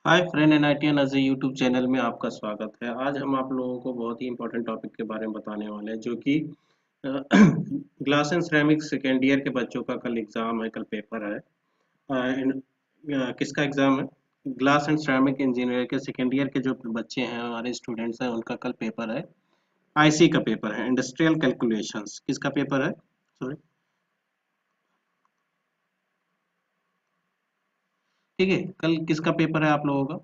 हाय friend NITN as YouTube channel में आपका स्वागत है। आज हम आप लोगों को बहुत ही इंपॉर्टेंट टॉपिक के बारे में बताने वाले हैं जो कि glass and ceramic second year के बच्चों का कल एग्ज़ाम है, कल पेपर है। किसका एग्ज़ाम है? ग्लास एंड सिरेमिक इंजीनियर के सेकेंड ईयर के जो बच्चे हैं, हमारे स्टूडेंट्स हैं, उनका कल पेपर है। आईसी का पेपर है, इंडस्ट्रियल कैलकुलेशंस। किसका पेपर है? सॉरी, ठीक है। कल किसका पेपर है आप लोगों का?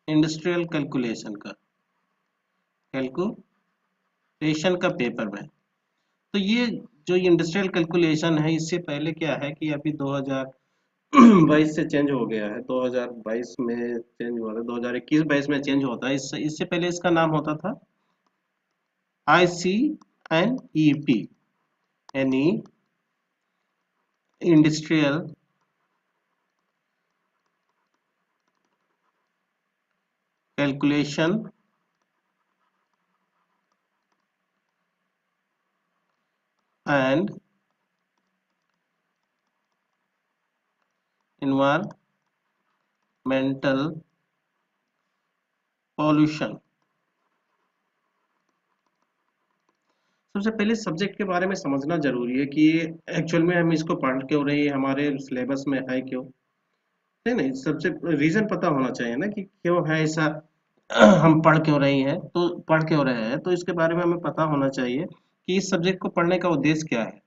इंडस्ट्रियल कैलकुलेशन का, कैलकुलेशन का पेपर है। तो ये जो इंडस्ट्रियल कैलकुलेशन है, इससे पहले क्या है कि अभी 2022 से चेंज हो गया है। 2022 में चेंज हुआ था, 2021-22 में चेंज होता है। इससे इससे पहले इसका नाम होता था ICNEP, यानी industrial calculation and environmental pollution. सबसे पहले सब्जेक्ट के बारे में समझना जरूरी है कि एक्चुअल में हम इसको पढ़ क्यों रहे हैं, हमारे सिलेबस में है क्यों। नहीं नहीं, सबसे रीजन पता होना चाहिए ना कि क्यों है ऐसा। हम पढ़ क्यों रहे हैं, तो पढ़ क्यों रहे हैं तो इसके बारे में हमें पता होना चाहिए कि इस सब्जेक्ट को पढ़ने का उद्देश्य क्या है।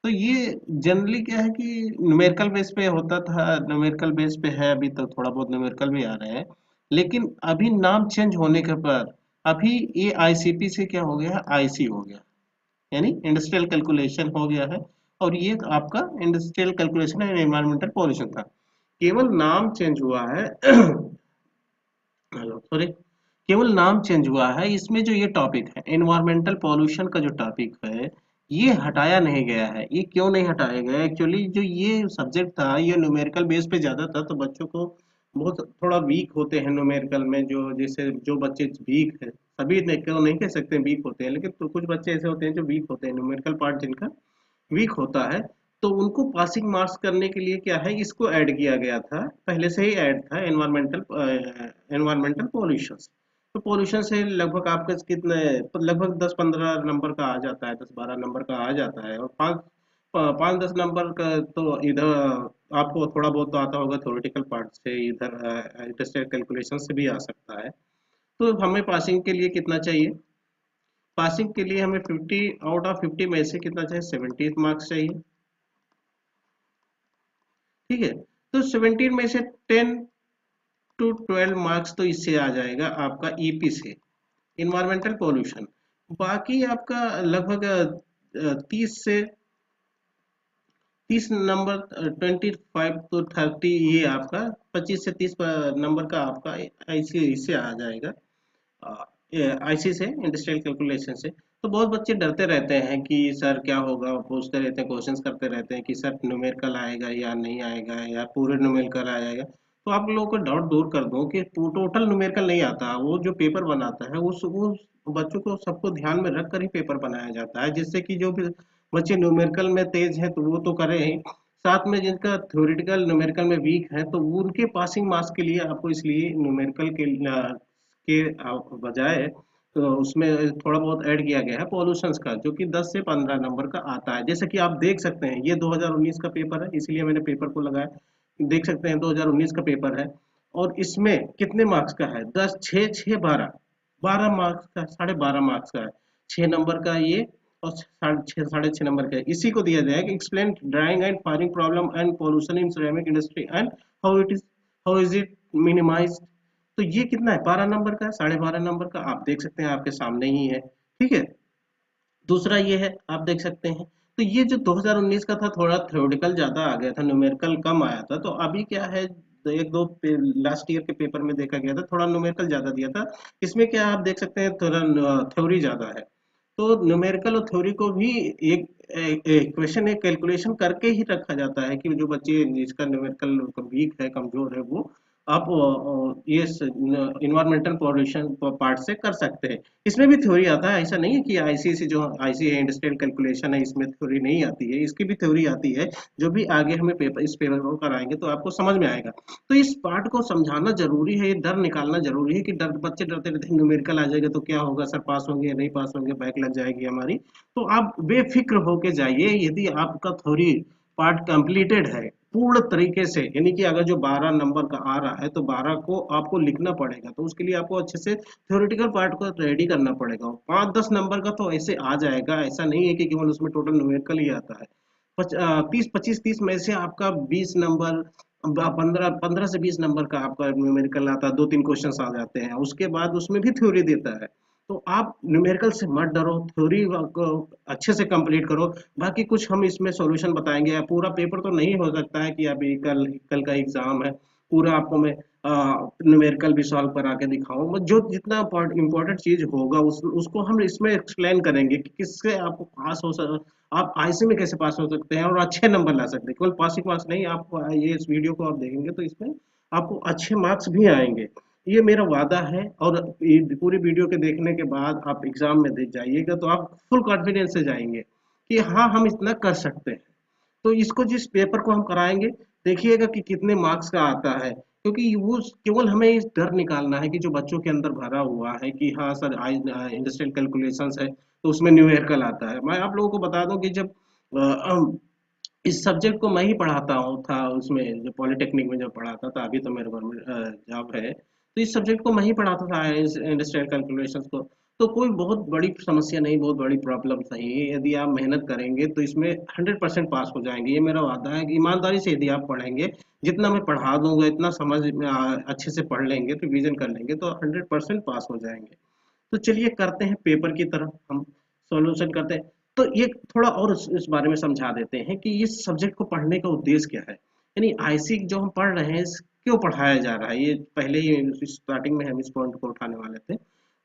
तो ये जनरली क्या है कि न्यूमेरिकल बेस पे होता था, न्यूमेरिकल बेस पे है, अभी तो थोड़ा बहुत न्यूमेरिकल भी आ रहे हैं। लेकिन अभी नाम चेंज होने के बाद अभी ये आईसीपी से क्या हो गया है, आईसी हो गया, यानी इंडस्ट्रियल कैलकुलेशन हो गया है। और ये आपका industrial calculation and environmental pollution था। केवल नाम चेंज हुआ है। Hello, sorry. केवल नाम चेंज हुआ है, इसमें जो ये टॉपिक है एनवायरमेंटल पॉल्यूशन का जो टॉपिक है, ये हटाया नहीं गया है। ये क्यों नहीं हटाया गया? एक्चुअली जो ये सब्जेक्ट था, ये न्यूमेरिकल बेस पे ज्यादा था, तो बच्चों को बहुत थोड़ा वीक होते हैं न्यूमेरिकल में। जो जैसे जो बच्चे वीक है, सभी ने क्यों नहीं कह सकते वीक होते हैं, लेकिन तो कुछ बच्चे ऐसे होते हैं जो वीक होते हैं, न्यूमेरिकल पार्ट जिनका वीक होता है। तो उनको पासिंग मार्क्स करने के लिए क्या है, इसको ऐड किया गया था, पहले से ही ऐड था, एनवायरमेंटल पॉल्यूशन। तो पॉल्यूशन से लगभग आपका कितने, लगभग 10-15 नंबर का आ जाता है, 10-12 नंबर का आ जाता है। और 5-10 नंबर का तो इधर आपको थोड़ा बहुत तो आता होगा थ्योरेटिकल पार्ट से, इधर इंडस्ट्रियल कैलकुलेशन से भी आ सकता है। तो हमें पासिंग के लिए कितना चाहिए? पासिंग के लिए हमें 50 आउट ऑफ 50 में से कितना चाहिए, 70 मार्क्स चाहिए। ठीक है। तो 17 में से 10 to 12 मार्क्स तो इससे आ जाएगा आपका ईपी से, इन्वायरमेंटल पोल्यूशन। बाकी आपका लगभग 30 नंबर, 25 to 30, ये आपका 25 से 30 नंबर का आपका ऐसे इससे आ जाएगा, आईसी से, इंडस्ट्रियल कैलकुलेशन से। तो बहुत बच्चे डरते रहते हैं कि सर क्या होगा, पूछते रहते हैं, क्वेश्चंस करते रहते हैं कि सर न्यूमेरिकल आएगा या नहीं आएगा, या पूरे न्यूमेरिकल आ जाएगा। तो आप लोगों को डाउट दूर कर दूं कि टोटल न्यूमेरिकल नहीं आता। वो जो पेपर बनाता है, उस बच्चों को सबको ध्यान में रख कर ही पेपर बनाया जाता है, जिससे कि जो भी बच्चे न्यूमेरिकल में तेज हैं तो वो तो करें ही, साथ में जिनका थ्योरेटिकल न्यूमेरिकल में वीक है तो वो उनके पासिंग मार्क्स के लिए आपको इसलिए न्यूमेरिकल के बजाय तो उसमें थोड़ा बहुत ऐड किया गया है पॉल्यूशंस का, जो कि 10 से 15 नंबर का आता है। जैसे कि आप देख सकते हैं, ये 2019 का पेपर है, इसीलिए मैंने पेपर को लगाया। देख सकते हैं 2019 का पेपर है, और इसमें कितने मार्क्स का है? 10, 6, 6, 12, 12 मार्क्स का, 12.5 मार्क्स का है। 6 नंबर का ये, और 6.5 नंबर का है। इसी को दिया जाएगा, explain drawing and firing problem and pollution in ceramic industry and how is it minimise. तो ये कितना है, 12 नंबर का है, 12.5 नंबर का, आप देख सकते हैं, आपके सामने ही है। ठीक है। दूसरा ये है, आप देख सकते हैं। तो ये जो 2019 का था, थोड़ा थ्योरेटिकल ज्यादा आ गया था, न्यूमेरिकल कम आया था। तो अभी क्या है, एक दो लास्ट ईयर के पेपर में देखा गया था, थोड़ा न्यूमेरिकल ज्यादा दिया था। इसमें क्या आप देख सकते हैं, थोड़ा थ्योरी ज्यादा है। तो न्यूमेरिकल और थ्योरी को भी एक इक्वेशन, एक कैलकुलेशन करके ही रखा जाता है कि जो बच्चे जिसका न्यूमेरिकल वीक है, कमजोर है, वो आप ये इन्वायरमेंटल पॉल्यूशन पार्ट से कर सकते हैं। इसमें भी थ्योरी आता है, ऐसा नहीं है कि आईसी जो आईसी है इंडस्ट्रियल कैलकुलेशन है इसमें थ्योरी नहीं आती है, इसकी भी थ्योरी आती है। जो भी आगे हमें पेपर इस पेपर को कराएंगे तो आपको समझ में आएगा। तो इस पार्ट को समझाना जरूरी है, ये डर निकालना जरूरी है कि डर बच्चे डरते रहते हैं न्यूमेरिकल आ जाएगा तो क्या होगा सर, पास होंगे या नहीं पास होंगे, बैक लग जाएगी हमारी। तो आप बेफिक्र होके जाइए, यदि आपका थ्योरी पार्ट कंप्लीटेड है पूर्ण तरीके से, यानी कि अगर जो 12 नंबर का आ रहा है तो 12 को आपको लिखना पड़ेगा, तो उसके लिए आपको अच्छे से थ्योरेटिकल पार्ट को रेडी करना पड़ेगा। 5-10 नंबर का तो ऐसे आ जाएगा, ऐसा नहीं है कि केवल उसमें टोटल न्यूमेरिकल ही आता है। 30 25 30 में से आपका 20 नंबर, 15 से 20 नंबर का आपका न्यूमेरिकल आता है, 2-3 क्वेश्चन आ जाते हैं, उसके बाद उसमें भी थ्योरी देता है। तो आप न्यूमेरिकल से मत डरो, थ्योरी को अच्छे से कंप्लीट करो। बाकी कुछ हम इसमें सॉल्यूशन बताएंगे, पूरा पेपर तो नहीं हो सकता है कि अभी कल कल का एग्जाम है पूरा आपको मैं न्यूमेरिकल भी सॉल्व करा के दिखाऊं, बस जो जितना इम्पोर्टेंट चीज होगा उसको हम इसमें एक्सप्लेन करेंगे कि किससे आपको पास हो सक, आप आईसी में कैसे पास हो सकते हैं और अच्छे नंबर ला सकते हैं। केवल पासिंग मार्क्स नहीं, आप ये इस वीडियो को आप देखेंगे तो इसमें आपको अच्छे मार्क्स भी आएंगे, ये मेरा वादा है। और ये पूरी वीडियो के देखने के बाद आप एग्जाम में दे जाइएगा तो आप फुल कॉन्फिडेंस से जाएंगे कि हाँ हम इतना कर सकते हैं। तो इसको जिस पेपर को हम कराएंगे देखिएगा कि कितने मार्क्स का आता है, क्योंकि वो केवल हमें इस डर निकालना है कि जो बच्चों के अंदर भरा हुआ है कि हाँ सर इंडस्ट्रियल कैलकुलेशंस है तो उसमें न्यूमेरिकल आता है। मैं आप लोगों को बता दूं कि जब इस सब्जेक्ट को मैं ही पढ़ाता हूँ था उसमें, जो पॉलिटेक्निक में जब पढ़ाता था, अभी तो मेरा गवर्नमेंट जॉब है, तो इस सब्जेक्ट को मैं ही पढ़ाता था इंडस्ट्रियल कैलकुलेशंस को। तो कोई बहुत बड़ी समस्या नहीं, बहुत बड़ी प्रॉब्लम नहीं है, यदि आप मेहनत करेंगे तो इसमें 100% पास हो जाएंगे, ये मेरा वादा है कि ईमानदारी से यदि आप पढ़ेंगे, जितना मैं पढ़ा दूंगा इतना समझ में अच्छे से पढ़ लेंगे, रिवीजन कर लेंगे तो 100% पास हो जाएंगे। तो चलिए करते हैं पेपर की तरफ हम, सॉल्यूशन करते हैं। तो ये थोड़ा और इस बारे में समझा देते हैं कि इस सब्जेक्ट को पढ़ने का उद्देश्य क्या है, यानी आईसी जो हम पढ़ रहे हैं क्यों पढ़ाया जा रहा है, ये पहले ही स्टार्टिंग में हम इस पॉइंट को उठाने वाले थे।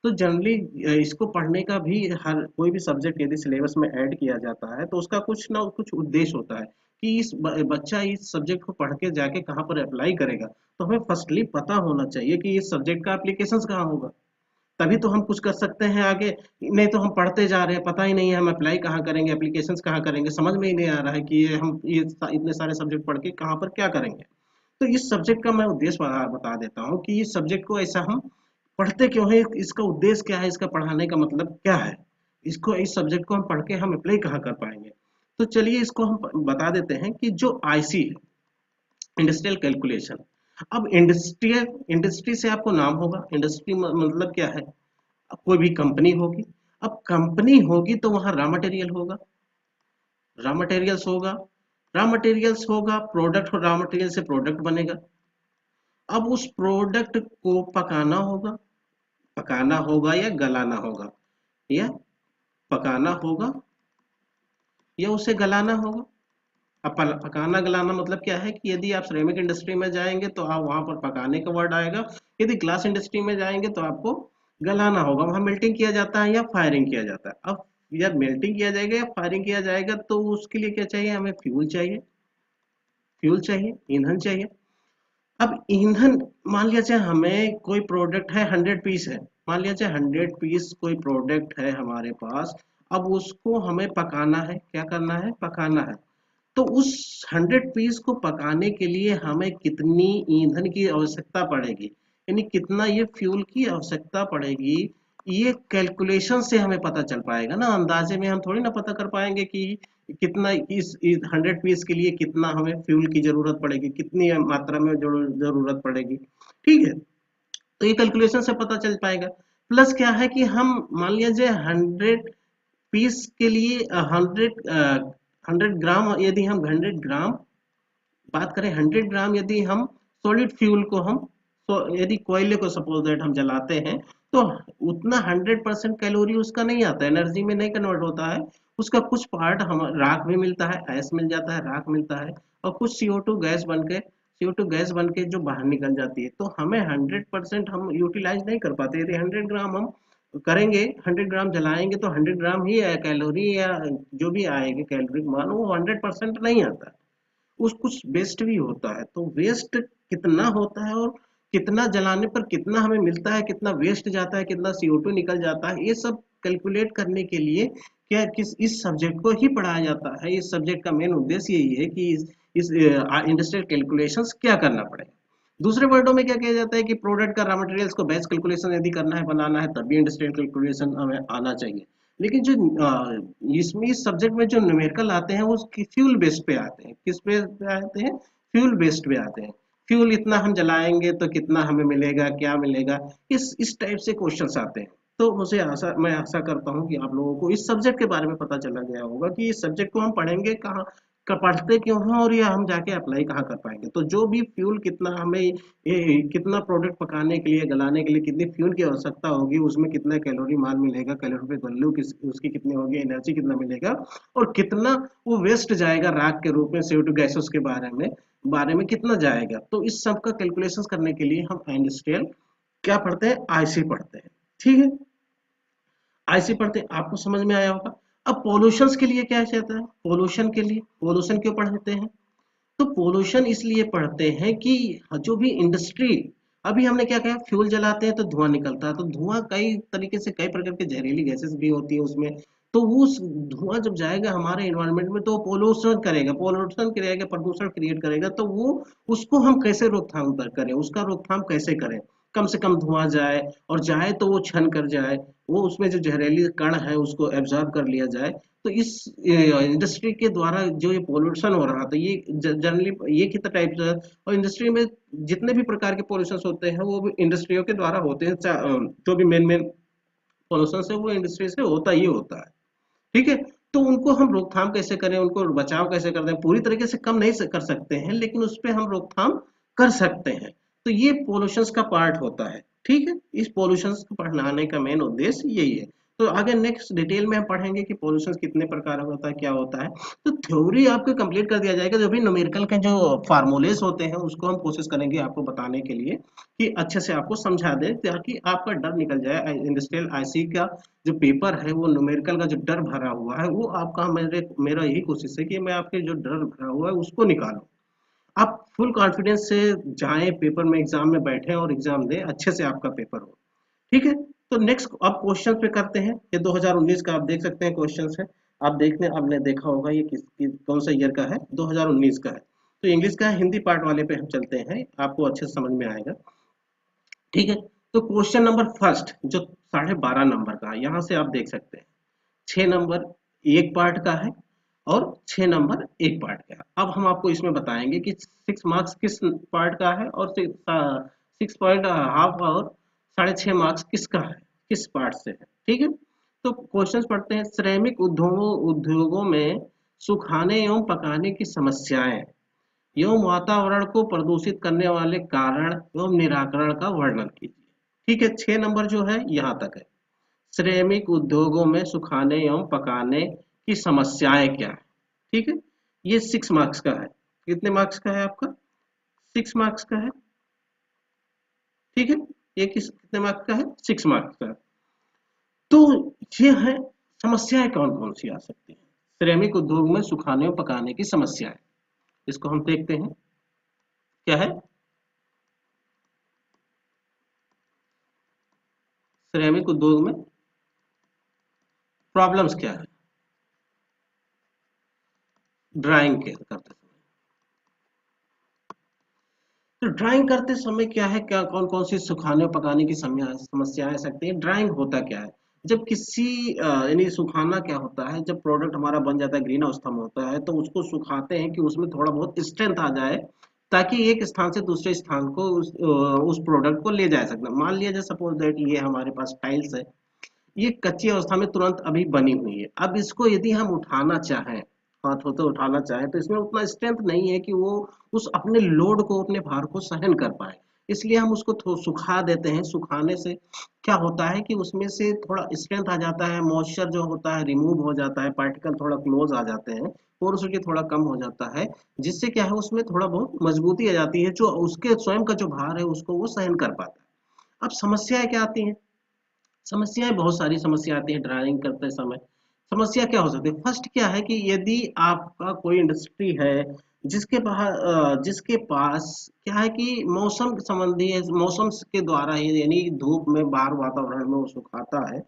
तो जनरली इसको पढ़ने का भी, हर कोई भी सब्जेक्ट यदि सिलेबस में ऐड किया जाता है तो उसका कुछ ना कुछ उद्देश्य होता है कि बच्चा इस सब्जेक्ट को पढ़ के जाके कहाँ पर अप्लाई करेगा। तो हमें फर्स्टली पता होना चाहिए कि इस सब्जेक्ट का एप्लीकेशन कहाँ होगा, तभी तो हम कुछ कर सकते हैं आगे। नहीं तो हम पढ़ते जा रहे हैं, पता ही नहीं है हम अप्लाई कहाँ करेंगे, एप्लीकेशंस कहाँ करेंगे, समझ में ही नहीं आ रहा है कि ये हम ये इतने सारे सब्जेक्ट पढ़ के कहाँ पर क्या करेंगे। तो इस सब्जेक्ट का मैं उद्देश्य बता देता हूँ कि इस सब्जेक्ट को ऐसा हम पढ़ते क्यों है, इसका उद्देश्य क्या है, इसका पढ़ाने का मतलब क्या है, इसको इस सब्जेक्ट को हम पढ़ के हम अप्लाई कहाँ कर पाएंगे। तो चलिए इसको हम बता देते हैं कि जो आईसी है, इंडस्ट्रियल कैलकुलेशन। अब इंडस्ट्रियल, इंडस्ट्री से आपको नाम होगा, इंडस्ट्री मतलब क्या है, कोई भी कंपनी होगी। अब कंपनी होगी तो वहां रॉ मटेरियल होगा, रॉ मटेरियल्स होगा, रॉ मटेरियल्स होगा, प्रोडक्ट, रॉ मटेरियल से प्रोडक्ट बनेगा। अब उस प्रोडक्ट को पकाना होगा या गलाना होगा, या पकाना होगा या उसे गलाना होगा। अब पकाना गलाना मतलब क्या है कि यदि आप सिरेमिक इंडस्ट्री में जाएंगे तो आप वहां पर पकाने का वर्ड आएगा, यदि ग्लास इंडस्ट्री में जाएंगे तो आपको गलाना होगा, वहां मेल्टिंग किया जाता है या फायरिंग किया जाता है। अब या मेल्टिंग किया जाएगा या फायरिंग किया जाएगा तो उसके लिए क्या चाहिए, हमें फ्यूल चाहिए, फ्यूल चाहिए, ईंधन चाहिए। अब ईंधन, मान लिया जाए हमें कोई प्रोडक्ट है 100 पीस है, मान लिया जाए 100 पीस कोई प्रोडक्ट है हमारे पास। अब उसको हमें पकाना है, क्या करना है, पकाना है। तो उस 100 पीस को पकाने के लिए हमें कितनी ईंधन की आवश्यकता पड़ेगी, यानी कितना ये फ्यूल की आवश्यकता पड़ेगी, ये कैलकुलेशन से हमें पता चल पाएगा ना, अंदाजे में हम थोड़ी ना पता कर पाएंगे कि कितना इस 100 पीस के लिए कितना हमें फ्यूल की जरूरत पड़ेगी, कितनी मात्रा में जरूरत पड़ेगी। ठीक है, तो ये कैलकुलेशन से पता चल पाएगा। प्लस क्या है कि हम मान लीजिए 100 पीस के लिए 100 ग्राम, यदि हम 100 ग्राम बात करें, 100 ग्राम यदि हम सॉलिड फ्यूल को हम, तो यदि कोयले को सपोज दैट हम जलाते हैं तो उतना 100% कैलोरी उसका नहीं आता, एनर्जी में नहीं कन्वर्ट होता है। उसका कुछ पार्ट हम राख भी मिलता है, ऐस मिल जाता है, राख मिलता है, और कुछ CO2 गैस बन के जो बाहर निकल जाती है। तो हमें 100% हम यूटिलाइज नहीं कर पाते, यदि 100 ग्राम हम करेंगे, 100 ग्राम जलाएंगे तो 100 ग्राम ही कैलोरी या जो भी आएगी कैलोरी मान, वो 100% नहीं आता, उस कुछ वेस्ट भी होता है। तो वेस्ट कितना होता है और कितना जलाने पर कितना हमें मिलता है, कितना वेस्ट जाता है, कितना CO2 निकल जाता है, ये सब कैलकुलेट करने के लिए क्या किस इस सब्जेक्ट को ही पढ़ाया जाता है। इस सब्जेक्ट का मेन उद्देश्य यही है कि इस इंडस्ट्रियल कैलकुलेशंस क्या करना पड़ेगा। दूसरे वर्डों में क्या किया जाता है कि प्रोडक्ट का रॉ मटेरियल्स को बैच कैलकुलेशन यदि करना है, बनाना है, तभी इंडस्ट्रियल कैलकुलेशन हमें आना चाहिए। लेकिन जो इसमें इस सब्जेक्ट में जो न्यूमेरिकल आते हैं वो फ्यूल बेस्ड पे आते हैं। किस पे आते हैं? फ्यूल बेस्ड पे आते हैं। फ्यूल इतना हम जलाएंगे तो कितना हमें मिलेगा, क्या मिलेगा, इस टाइप से क्वेश्चंस आते हैं। तो मैं आशा करता हूँ कि आप लोगों को इस सब्जेक्ट के बारे में पता चला गया होगा कि इस सब्जेक्ट को हम पढ़ेंगे कहाँ, पढ़ते क्यों हैं, और ये हम जाके अप्लाई कहाँ कर पाएंगे। तो जो भी फ्यूल कितना हमें कितना प्रोडक्ट पकाने के लिए, गलाने के लिए कितनी फ्यूल की आवश्यकता होगी, उसमें कितना कैलोरी मान मिलेगा, कैलोरी वैल्यू उसकी कितनी होगी, एनर्जी कितना मिलेगा, और कितना वो वेस्ट जाएगा राख के रूप में, CO2 गैसेस के बारे में कितना जाएगा। तो इस सब का कैलकुलेशन करने के लिए हम इंडस्ट्रियल क्या पढ़ते हैं? IC पढ़ते हैं। ठीक है, IC पढ़ते हैं, आपको समझ में आया होगा। अब पोल्यूशन के लिए क्या कहता है? पोल्यूशन के लिए पोल्यूशन क्यों पढ़ते हैं? तो पोल्यूशन इसलिए पढ़ते हैं कि जो भी इंडस्ट्री, अभी हमने क्या कहा, फ्यूल जलाते हैं तो धुआं निकलता है, तो धुआं कई तरीके से, कई प्रकार के जहरीली गैसेस भी होती है उसमें। तो वो धुआं जब जाएगा हमारे एनवायरनमेंट में तो पोल्यूशन करेगा, प्रदूषण क्रिएट करेगा। तो वो उसको हम कैसे रोकथाम करें, उसका रोकथाम कैसे करें? कम से कम धुआं जाए, और जाए तो वो छन कर जाए, वो उसमें जो जहरीली कण है उसको एब्जॉर्ब कर लिया जाए। तो इस इंडस्ट्री के द्वारा जो ये पोल्यूशन हो रहा था, ये जनरली ये कितना टाइप से, और इंडस्ट्री में जितने भी प्रकार के पोल्यूशन होते हैं वो भी इंडस्ट्रियों के द्वारा होते हैं। जो भी मेन मेन पोल्यूशन है वो इंडस्ट्री से होता ही होता है। ठीक है, तो उनको हम रोकथाम कैसे करें, उनको बचाव कैसे करते हैं? पूरी तरीके से कम नहीं कर सकते हैं, लेकिन उस पर हम रोकथाम कर सकते हैं। तो ये पोल्यूशन का पार्ट होता है। ठीक है, इस पोल्यूशन को पढ़ाने का मेन उद्देश्य यही है। तो आगे नेक्स्ट डिटेल में हम पढ़ेंगे कि पोल्यूशन कितने प्रकार का होता है, क्या होता है। तो थ्योरी आपको कंप्लीट कर दिया जाएगा, जो भी न्यूमेरिकल के जो फार्मूलेस होते हैं उसको हम कोशिश करेंगे आपको बताने के लिए कि अच्छे से आपको समझा दें, ताकि आपका डर निकल जाए। इंडस्ट्रियल IC का जो पेपर है वो न्यूमेरिकल का जो डर भरा हुआ है वो आपका, मेरा यही कोशिश है कि मैं आपके जो डर भरा हुआ है उसको निकालूं। आप फुल कॉन्फिडेंस से जाएं, पेपर में एग्जाम में बैठे और एग्जाम दें, अच्छे से आपका पेपर हो। ठीक है, तो नेक्स्ट अब क्वेश्चन पे करते हैं। ये 2019 का आप देख सकते हैं क्वेश्चन है। आपने देखा होगा ये कौन सा ईयर का है? 2019 का है। तो इंग्लिश का है, हिंदी पार्ट वाले पे हम चलते हैं, आपको अच्छे से समझ में आएगा। ठीक है, तो क्वेश्चन नंबर फर्स्ट जो 12.5 नंबर का है, यहाँ से आप देख सकते हैं 6 नंबर एक पार्ट का है और 6 नंबर एक पार्ट का है। अब हम आपको इसमें बताएंगे कि 6 मार्क्स किस पार्ट का है, और 6.5 और 6.5 मार्क्स किसका है, किस पार्ट से है। ठीक है, तो क्वेश्चन पढ़ते हैं। श्रमिक उद्योगों में सुखाने एवं पकाने की समस्याएं एवं वातावरण को प्रदूषित करने वाले कारण एवं निराकरण का वर्णन कीजिए। ठीक है, 6 नंबर जो है यहाँ तक है। श्रमिक उद्योगों में सुखाने एवं पकाने की समस्याएं क्या है। ठीक है, ये 6 मार्क्स का है। कितने मार्क्स का है आपका? 6 मार्क्स का है। ठीक है, ये कितने मार्क्स का है? 6 मार्क्स का है। तो ये है समस्याएं कौन कौन सी आ सकती हैं श्रमिक उद्योग में सुखाने और पकाने की समस्याएं। इसको हम देखते हैं क्या है। श्रमिक उद्योग में प्रॉब्लम्स क्या है ड्राइंग के करते समय। तो ड्राइंग करते समय क्या है, क्या कौन कौन सी सुखाने और पकाने की समस्याएं आ सकती हैं। ड्राइंग होता क्या है? जब किसी यानी सुखाना क्या होता है, जब प्रोडक्ट हमारा बन जाता है, ग्रीन हाउस फॉर्म होता है, तो उसको सुखाते हैं कि उसमें थोड़ा बहुत स्ट्रेंथ आ जाए, ताकि एक स्थान से दूसरे स्थान को उस प्रोडक्ट को ले जा सकता। मान लिया जाए सपोज दैट ये हमारे पास टाइल्स है, ये कच्ची अवस्था में तुरंत अभी बनी हुई है। अब इसको यदि हम उठाना चाहें, हाथों से उठाना चाहें, तो इसमें उतना स्ट्रेंथ नहीं है कि वो उस अपने लोड को, अपने भार को सहन कर पाए। इसलिए हम उसको सुखा देते हैं। सुखाने से क्या होता है कि उसमें से थोड़ा स्ट्रेंथ आ जाता है, मॉइस्चर जो होता है रिमूव हो जाता है, पार्टिकल थोड़ा क्लोज आ जाते हैं, पोरोसिटी थोड़ा कम हो जाता है, जिससे क्या है उसमें थोड़ा बहुत मजबूती आ जाती है, जो उसके स्वयं का जो भार है उसको वो सहन कर पाता है। अब समस्याएं क्या आती हैं? समस्याएं बहुत सारी समस्या आती है ड्राइंग करते समय। समस्या क्या हो सकती है? फर्स्ट क्या है कि यदि आपका कोई इंडस्ट्री है जिसके पास क्या है कि मौसम संबंधी है, मौसम के द्वारा ही, यानी धूप में बाहर वातावरण में वो सुखाता है,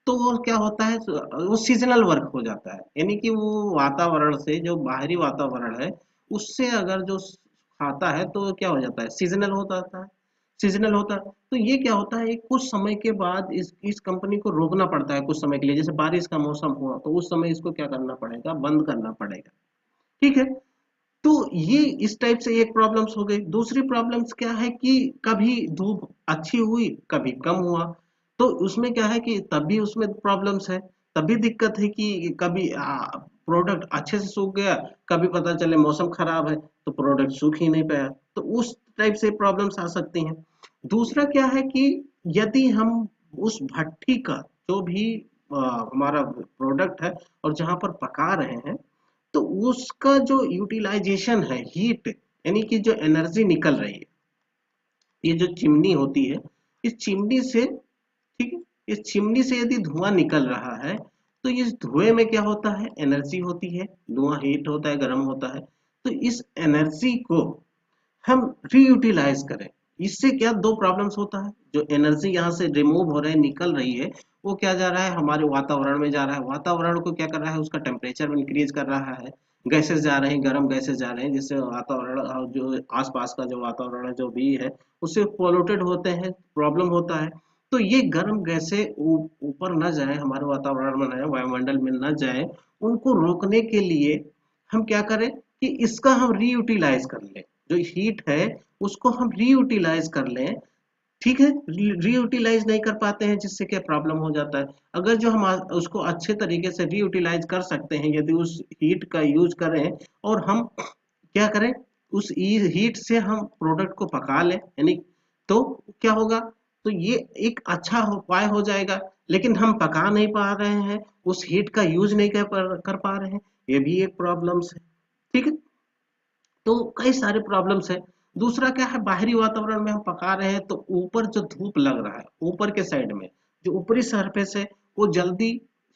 तो वो क्या होता है, वो सीजनल वर्क हो जाता है, यानी कि वो वातावरण से, जो बाहरी वातावरण है उससे अगर जो खाता है तो क्या हो जाता है, सीजनल हो जाता है। सीजनल होता है तो ये क्या होता है, एक कुछ समय के बाद इस कंपनी को रोकना पड़ता है कुछ समय के लिए, जैसे बारिश का मौसम हुआ तो उस समय इसको क्या करना पड़ेगा, बंद करना पड़ेगा। ठीक है। तो ये इस टाइप से एक प्रॉब्लम्स हो गई। दूसरी प्रॉब्लम्स क्या है कि कभी धूप अच्छी हुई, कभी कम हुआ, तो उसमें क्या है कि तब भी उसमें प्रॉब्लम्स है, तब भी दिक्कत है कि कभी प्रोडक्ट अच्छे से सूख गया, कभी पता चले मौसम खराब है तो प्रोडक्ट सूख ही नहीं पाया, तो उस टाइप से प्रॉब्लम्स आ सकती हैं। दूसरा क्या है कि यदि हम उस भट्ठी का जो भी हमारा प्रोडक्ट है और जहां पर पका रहे हैं, तो उसका जो यूटिलाइजेशन है, हीट यानी कि जो एनर्जी निकल रही है, ये जो चिमनी होती है, इस चिमनी से, ठीक है, इस चिमनी से यदि धुआं निकल रहा है, तो इस धुएं में क्या होता है, एनर्जी होती है, धुआं हीट होता है, गर्म होता है। तो इस एनर्जी को हम रीयूटिलाइज करें, इससे क्या दो प्रॉब्लम्स होता है, जो एनर्जी यहाँ से रिमूव हो रही है, निकल रही है, वो क्या जा रहा है, हमारे वातावरण में जा रहा है, वातावरण को क्या कर रहा है, उसका टेम्परेचर इंक्रीज कर रहा है, गैसेस जा रहे हैं, गर्म गैसेस जा रहे हैं, जिससे वातावरण जो आसपास का जो वातावरण है जो भी है उससे पोल्यूटेड होते हैं, प्रॉब्लम होता है। तो ये गर्म गैसें ऊपर न जाए, हमारे वातावरण में न, वायुमंडल में न जाए, उनको रोकने के लिए हम क्या करें कि इसका हम रीयूटिलाइज कर लें, जो हीट है उसको हम रीयूटिलाइज कर लें। ठीक है, रीयूटिलाइज नहीं कर पाते हैं, जिससे क्या प्रॉब्लम हो जाता है। अगर जो हम उसको अच्छे तरीके से रीयूटिलाइज कर सकते हैं, यदि उस हीट का यूज करें और हम क्या करें, उस हीट से हम प्रोडक्ट को पका लें, यानी तो क्या होगा, तो ये एक अच्छा उपाय हो जाएगा। लेकिन हम पका नहीं पा रहे हैं, उस हीट का यूज नहीं कर पा रहे हैं, ये भी एक प्रॉब्लम्स है। ठीक है। तो कई सारे प्रॉब्लम्स है। दूसरा क्या है, बाहरी वातावरण में हम पका रहे हैं तो ऊपर जो धूप लग रहा है, ऊपर के साइड में जो ऊपरी सरफेस है वो जल्दी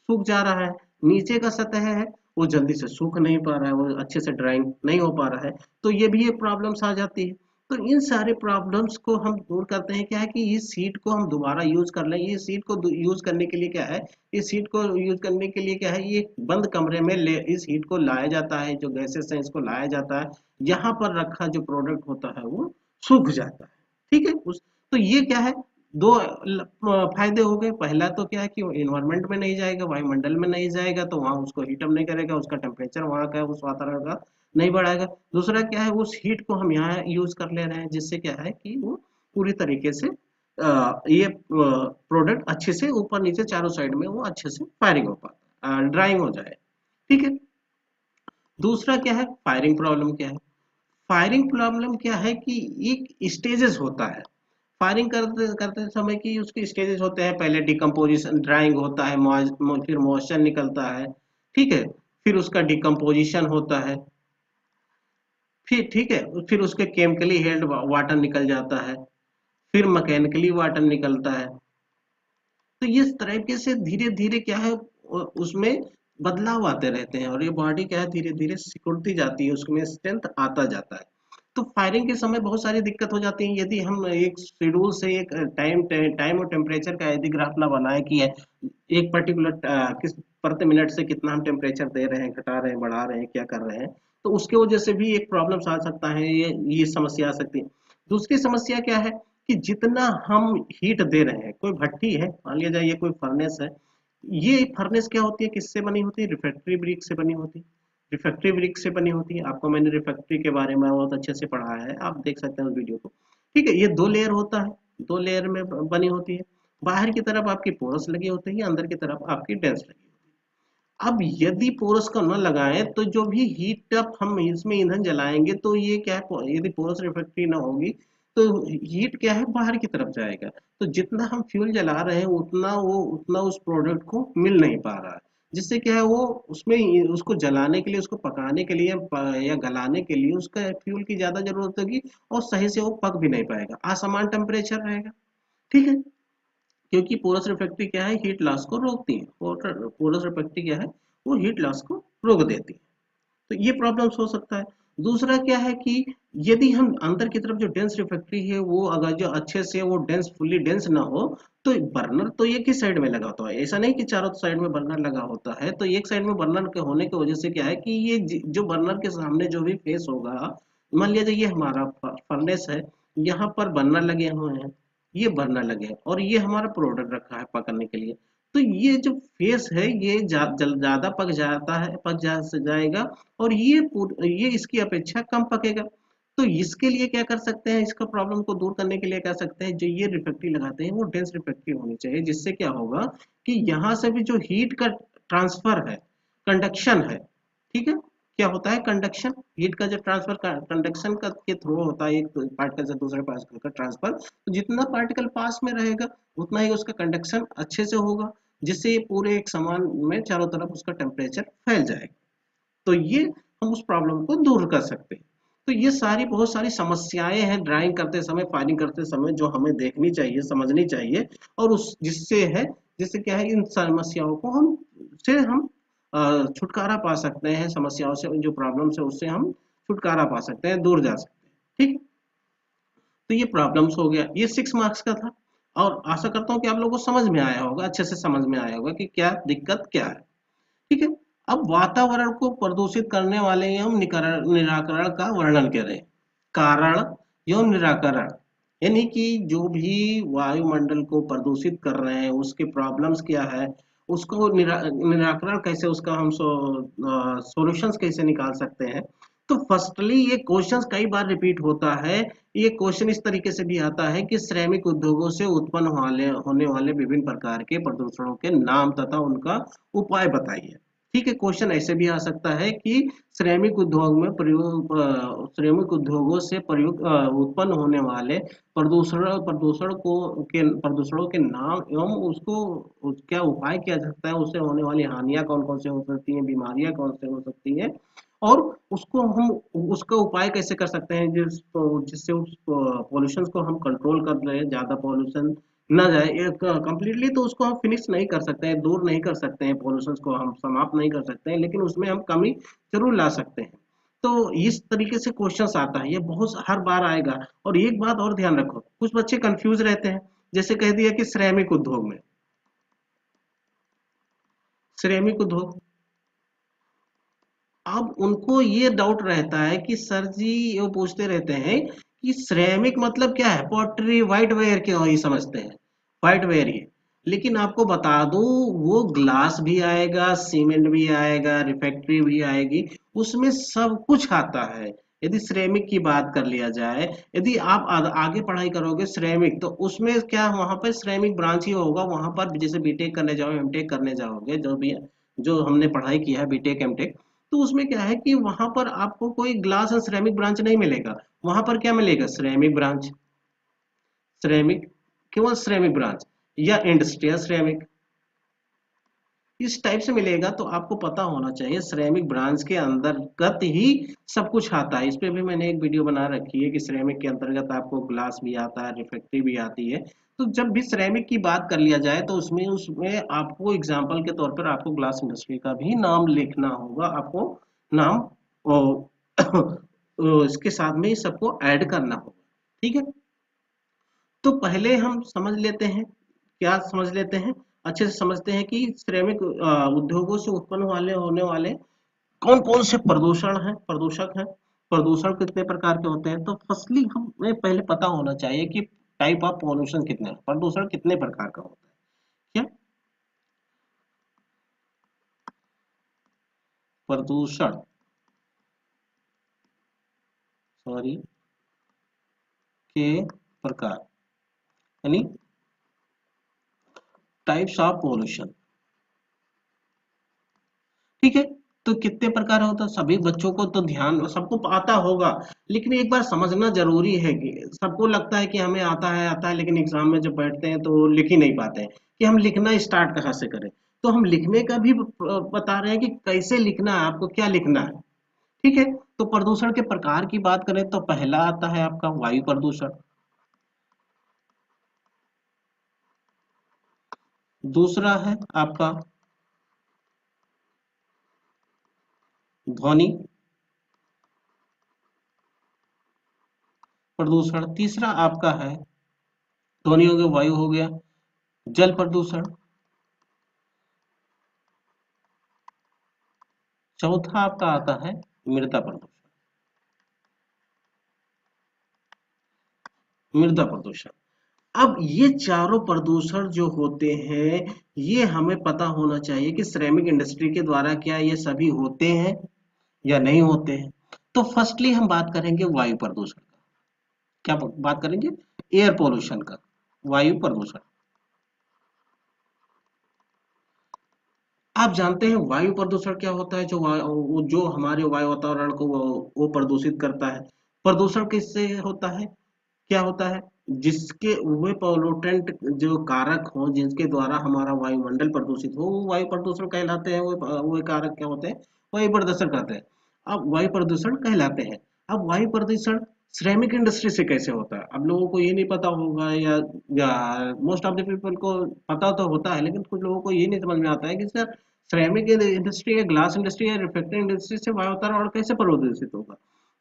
सूख जा रहा है, नीचे का सतह है वो जल्दी से सूख नहीं पा रहा है, वो अच्छे से ड्राइंग नहीं हो पा रहा है, तो ये भी एक प्रॉब्लम्स आ जाती है। तो इन सारे प्रॉब्लम्स को हम दूर करते हैं, क्या है कि इस सीट को हम दोबारा यूज कर लें। ये सीट को यूज करने के लिए क्या है, इस हीट को यूज करने के लिए क्या है, ये बंद कमरे में इस हीट को लाया जाता है, जो गैसेस हैं इसको लाया जाता है, यहाँ पर रखा जो प्रोडक्ट होता है वो सूख जाता है। ठीक है। उस तो ये क्या है, दो फायदे हो गए। पहला तो क्या है कि इन्वायरमेंट में नहीं जाएगा, वायुमंडल में नहीं जाएगा, तो वहां उसको हीट अप नहीं करेगा, उसका टेम्परेचर वहां का उस वातावरण का नहीं बढ़ाएगा। दूसरा क्या है, उस हीट को हम यहाँ यूज कर ले रहे हैं, जिससे क्या है कि वो पूरी तरीके से ये प्रोडक्ट अच्छे से ऊपर नीचे चारों साइड में वो अच्छे से फायरिंग हो पाता है, ड्राइंग हो जाए। ठीक है। दूसरा क्या है, फायरिंग प्रॉब्लम क्या है, फायरिंग प्रॉब्लम क्या है कि एक स्टेजेस होता है, फायरिंग करते करते समय की उसके स्टेजेस होते हैं। पहले डिकम्पोजिशन, ड्राइंग होता है, फिर मॉइस्चर निकलता है। ठीक है। फिर उसका डिकम्पोजिशन होता है, फिर ठीक है, फिर उसके केमिकली हेल्ड वाटर निकल जाता है, फिर मैकेनिकली वाटर निकलता है। तो इस तरीके से धीरे धीरे क्या है, उसमें बदलाव आते रहते हैं, और ये बॉडी क्या है धीरे धीरे सिकुड़ती जाती है, उसमें स्ट्रेंथ आता जाता है। तो फायरिंग के समय बहुत सारी दिक्कत हो जाती है। यदि हम एक शेड्यूल से एक टाइम और टेम्परेचर का यदि ग्राफ ना बनाए कि है एक पर्टिकुलर किस प्रति मिनट से कितना हम टेम्परेचर दे रहे हैं, घटा रहे हैं, बढ़ा रहे हैं, क्या कर रहे हैं, तो उसके वजह से भी एक प्रॉब्लम आ सकता है, ये समस्या आ सकती है। दूसरी समस्या क्या है कि जितना हम हीट दे रहे हैं, कोई भट्टी है, मान लिया जाए ये कोई फर्नेस है, ये फर्नेस क्या होती है, किससे बनी होती है, रिफ्रैक्टरी ब्रिक से बनी होती है। रिफ्रैक्टरी ब्रिक से बनी होती है, आपको मैंने रिफ्रैक्टरी के बारे में बहुत अच्छे से पढ़ाया है, आप देख सकते हैं उस वीडियो को। ठीक है, ये दो लेयर होता है, दो लेयर में बनी होती है। बाहर की तरफ आपकी पोरस लगी होती है, अंदर की तरफ आपकी डेंस लगी होती है। अब यदि पोरस को न लगाएं तो जो भी हीट अप हम इसमें ईंधन जलाएंगे, तो ये क्या है, यदि पोरस रिफ्रैक्टरी ना होगी तो हीट क्या है बाहर की तरफ जाएगा, तो जितना हम फ्यूल जला रहे हैं उतना उस प्रोडक्ट को मिल नहीं पा रहा है, जिससे क्या है वो उसमें उसको जलाने के लिए, उसको पकाने के लिए या गलाने के लिए उसका फ्यूल की ज्यादा जरूरत होगी, और सही से वो पक भी नहीं पाएगा, असमान टेम्परेचर रहेगा। ठीक है। क्योंकि पोरस रिफ्रैक्टरी क्या है, हीट लॉस को रोकती है, पोरस रिफ्रैक्टरी क्या है, वो हीट लॉस को रोक देती है। तो ये प्रॉब्लम्स हो सकता है। दूसरा क्या है कि यदि हम अंदर की तरफ जो डेंस रिफ्रैक्ट्री है वो अगर जो अच्छे से वो डेंस फुल्ली डेंस ना हो, तो बर्नर तो एक ही साइड में लगा होता है, ऐसा नहीं कि चारों साइड में बर्नर लगा होता है। तो एक साइड में बर्नर के होने की वजह से क्या है कि ये जो बर्नर के सामने जो भी फेस होगा, मान लीजिए ये हमारा फर्नेस है, यहाँ पर बर्नर लगे हुए हैं, ये बर्नर लगे हैं, और ये हमारा प्रोडक्ट रखा है पकड़ने के लिए। तो ये जो फेस है ये ज्यादा पक जाता है, जाएगा, और ये इसकी अपेक्षा कम पकेगा। तो इसके लिए क्या कर सकते हैं, इसका प्रॉब्लम को दूर करने के लिए क्या सकते हैं, जो ये रिफ्रैक्ट्री लगाते हैं वो डेंस रिफ्रैक्ट्री होनी चाहिए, जिससे क्या होगा कि यहाँ से भी जो हीट का ट्रांसफर है, कंडक्शन है, ठीक है, क्या होता है कंडक्शन, हीट का जो ट्रांसफर कंडक्शन का के थ्रू होता है, एक पार्टिकल से दूसरे पार्टिकल का ट्रांसफर। तो जितना पार्टिकल पास में रहेगा उतना ही उसका कंडक्शन अच्छे से होगा, जिससे ये पूरे एक समान में चारों तरफ उसका टेम्परेचर फैल जाएगा। तो ये हम उस प्रॉब्लम को दूर कर सकते हैं। तो ये सारी बहुत सारी समस्याएं हैं ड्राइंग करते समय, फाइलिंग करते समय, जो हमें देखनी चाहिए, समझनी चाहिए, और उस जिससे क्या है, इन समस्याओं को हम छुटकारा पा सकते हैं, समस्याओं से, जो प्रॉब्लम है उससे हम छुटकारा पा सकते हैं, दूर जा सकते हैं, ठीक। तो ये प्रॉब्लम्स हो गया, ये 6 मार्क्स का था। और आशा करता हूँ कि आप लोगों को समझ में आया होगा, अच्छे से समझ में आया होगा कि क्या दिक्कत क्या है, ठीक है। अब वातावरण को प्रदूषित करने वाले एवं निराकरण का वर्णन करें। कारण एवं निराकरण, यानी कि जो भी वायुमंडल को प्रदूषित कर रहे हैं उसके प्रॉब्लम्स क्या है, उसको निराकरण कैसे, उसका हम सॉल्यूशंस कैसे निकाल सकते हैं। तो फर्स्टली ये क्वेश्चन कई बार रिपीट होता है। ये क्वेश्चन इस तरीके से भी आता है कि श्रमिक उद्योगों से उत्पन्न होने वाले विभिन्न प्रकार के प्रदूषणों के नाम तथा उनका उपाय बताइए। ठीक है, क्वेश्चन ऐसे भी आ सकता है कि श्रमिक उद्योगों से उत्पन्न होने वाले प्रदूषणों के नाम एवं क्या उपाय किया जा सकता है, उससे होने वाली हानियां कौन कौन से हो सकती हैं, बीमारियां कौन से हो सकती हैं, और उसका उपाय कैसे कर सकते हैं, जिससे उस पॉल्यूशन को हम कंट्रोल कर रहे हैं, ज्यादा पॉल्यूशन ना जाए। कंप्लीटली तो उसको हम फिनिश नहीं कर सकते हैं, दूर नहीं कर सकते हैं, पॉल्यूशन को हम समाप्त नहीं कर सकते हैं, लेकिन उसमें हम कमी जरूर ला सकते हैं। तो इस तरीके से क्वेश्चंस आता है, ये बहुत हर बार आएगा। और एक बात और ध्यान रखो, कुछ बच्चे कंफ्यूज रहते हैं, जैसे कह दिया कि श्रमिक उद्योग में, श्रमिक उद्योग, अब उनको ये डाउट रहता है कि सर जी, वो पूछते रहते हैं कि श्रमिक मतलब क्या है, पॉटरी व्हाइट वेयर के ही समझते हैं, व्हाइट वेयर ही। लेकिन आपको बता दूं, वो ग्लास भी आएगा, सीमेंट भी आएगा, रिफैक्ट्री भी आएगी, उसमें सब कुछ आता है। यदि श्रमिक की बात कर लिया जाए, यदि आप आगे पढ़ाई करोगे श्रमिक, तो उसमें क्या, वहां पर श्रमिक ब्रांच ही होगा, वहां पर जैसे बीटेक करने जाओ, एमटेक करने जाओगे, जो भी जो हमने पढ़ाई की है बीटेक एमटेक, तो उसमें क्या है कि वहां पर आपको कोई ग्लास और सिरेमिक ब्रांच नहीं मिलेगा। वहां पर क्या मिलेगा, सिरेमिक ब्रांच, सिरेमिक, केवल सिरेमिक ब्रांच, या इंडस्ट्रियल सिरेमिक, इस टाइप से मिलेगा। तो आपको पता होना चाहिए सिरेमिक ब्रांच के अंतर्गत ही सब कुछ आता है। इस पे भी मैंने एक वीडियो बना रखी है कि सिरेमिक के अंतर्गत आपको ग्लास भी आता है, रिफ्रैक्ट्री भी आती है। तो जब भी सिरेमिक की बात कर लिया जाए, तो उसमें उसमें आपको एग्जाम्पल के तौर पर आपको ग्लास इंडस्ट्री का भी नाम लिखना होगा, आपको नाम ओ, इसके साथ में सबको ऐड करना होगा, ठीक है। तो पहले हम समझ लेते हैं, क्या समझ लेते हैं, अच्छे से समझते हैं कि श्रमिक उद्योगों से उत्पन्न होने वाले कौन कौन से प्रदूषण हैं, प्रदूषक हैं, प्रदूषण कितने प्रकार के होते हैं। तो फर्स्टली हमें पहले पता होना चाहिए कि टाइप ऑफ पॉल्यूशन कितने, प्रदूषण कितने प्रकार का होता है, क्या प्रदूषण, सॉरी, के प्रकार, यानी टाइप्स ऑफ पॉल्यूशन, ठीक है। तो कितने प्रकार होता है, सभी बच्चों को तो ध्यान, सबको आता होगा, लेकिन एक बार समझना जरूरी है कि सबको लगता है कि हमें आता है, लेकिन एग्जाम में जब बैठते हैं तो लिख ही नहीं पाते हैं, कि हम लिखना स्टार्ट कहाँ से करें। तो हम लिखने का भी बता रहे हैं कि कैसे लिखना है, आपको क्या लिखना है, ठीक है। तो प्रदूषण के प्रकार की बात करें तो पहला आता है आपका वायु प्रदूषण, दूसरा है आपका ध्वनि, प्रदूषण। तीसरा आपका है ध्वनि हो गया, वायु हो गया, जल प्रदूषण। चौथा आपका आता है मृदा प्रदूषण। मृदा प्रदूषण। अब ये चारों प्रदूषण जो होते हैं, ये हमें पता होना चाहिए कि श्रमिक इंडस्ट्री के द्वारा क्या ये सभी होते हैं या नहीं होते हैं। तो फर्स्टली हम बात करेंगे वायु प्रदूषण का। क्या बात करेंगे? एयर पोल्यूशन का, वायु प्रदूषण। आप जानते हैं वायु प्रदूषण क्या होता है? जो हमारे वायु वातावरण को वो प्रदूषित करता है। प्रदूषण किससे होता है? क्या होता है? जिसके वे पोल्यूटेंट जो कारक हो जिनके द्वारा हमारा वायुमंडल प्रदूषित हो, वो वायु प्रदूषण कहलाते हैं। वो कारक क्या होते हैं? वायु प्रदूषण कहते हैं। अब वायु प्रदूषण कहलाते हैं। अब वायु प्रदूषण श्रमिक इंडस्ट्री से कैसे होता है? अब लोगों को ये नहीं पता होगा, या मोस्ट ऑफ द पीपल को पता तो होता है, लेकिन कुछ लोगों को ये नहीं समझ में आता है कि सर श्रमिक इंडस्ट्री या ग्लास इंडस्ट्री या रिफैक्टरी इंडस्ट्री से वायु वातावरण कैसे प्रदूषित होगा।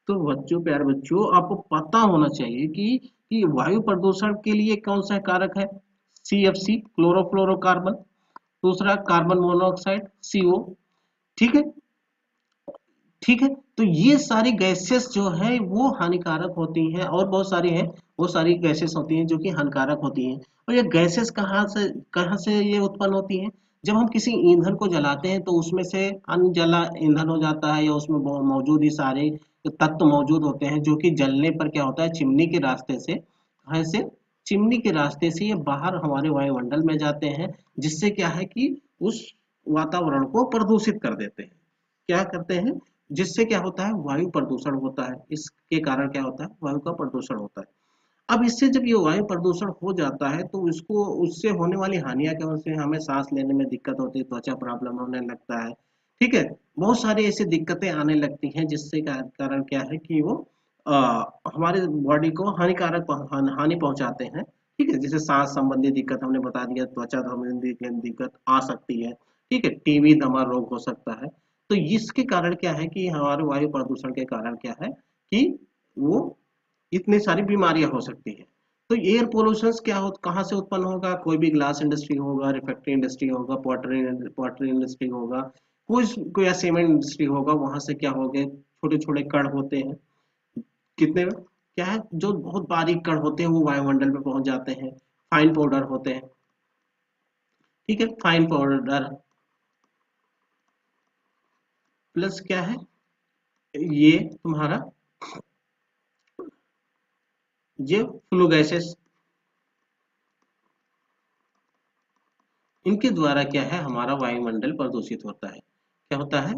तो बच्चों, प्यारे बच्चों, आपको पता होना चाहिए कि वायु प्रदूषण के लिए कौन सा कारक है? CFC, chlorofluorocarbon. दूसरा कार्बन मोनोऑक्साइड, CO। ठीक है। ठीक है। तो ये सारी गैसेस जो है वो हानिकारक होती हैं, और बहुत सारी हैं। वो सारी गैसेस होती हैं जो कि हानिकारक होती हैं। और ये गैसेस कहाँ से ये उत्पन्न होती हैं? जब हम किसी ईंधन को जलाते हैं तो उसमें से अनजला ईंधन हो जाता है, या उसमें मौजूद ही सारे तत्व मौजूद होते हैं, जो कि जलने पर क्या होता है, चिमनी के रास्ते से, कहाँ से? चिमनी के रास्ते से ये बाहर हमारे वायुमंडल में जाते हैं, जिससे क्या है कि उस वातावरण को प्रदूषित कर देते हैं। क्या करते हैं? जिससे क्या होता है? वायु प्रदूषण होता है। इसके कारण क्या होता है? वायु का प्रदूषण होता है। अब इससे जब ये वायु प्रदूषण हो जाता है तो इसको उससे होने वाली हानियां क्या होती हैं? हमें सांस लेने में दिक्कत होती है, त्वचा प्रॉब्लम होने लगता है। ठीक है। बहुत सारी ऐसी दिक्कतें आने लगती हैं, जिससे कारण क्या है कि वो हमारे बॉडी को हानि पहुंचाते हैं। ठीक है। जैसे सांस संबंधी दिक्कत हमने बता दिया, त्वचा संबंधी दिक्कत आ सकती है। ठीक है। TB दमा रोग हो सकता है। तो इसके कारण क्या है कि हमारे वायु प्रदूषण के कारण क्या है कि वो इतनी सारी बीमारियां हो सकती हैं। तो एयर पोल्यूशन क्या हो, कहाँ से उत्पन्न होगा? कोई भी ग्लास इंडस्ट्री होगा, रिफैक्टरी इंडस्ट्री होगा, पॉटरी इंडस्ट्री होगा, कोई सीमेंट इंडस्ट्री होगा, वहां से क्या हो गए, छोटे छोटे कण होते हैं। कितने क्या है, जो बहुत बारीक कण होते हैं वो वायुमंडल में पहुंच जाते हैं। फाइन पाउडर होते हैं। ठीक है। फाइन पाउडर प्लस क्या है, ये तुम्हारा ये फ्लू गैसेस, इनके द्वारा क्या है, हमारा वायुमंडल प्रदूषित होता है। क्या होता है?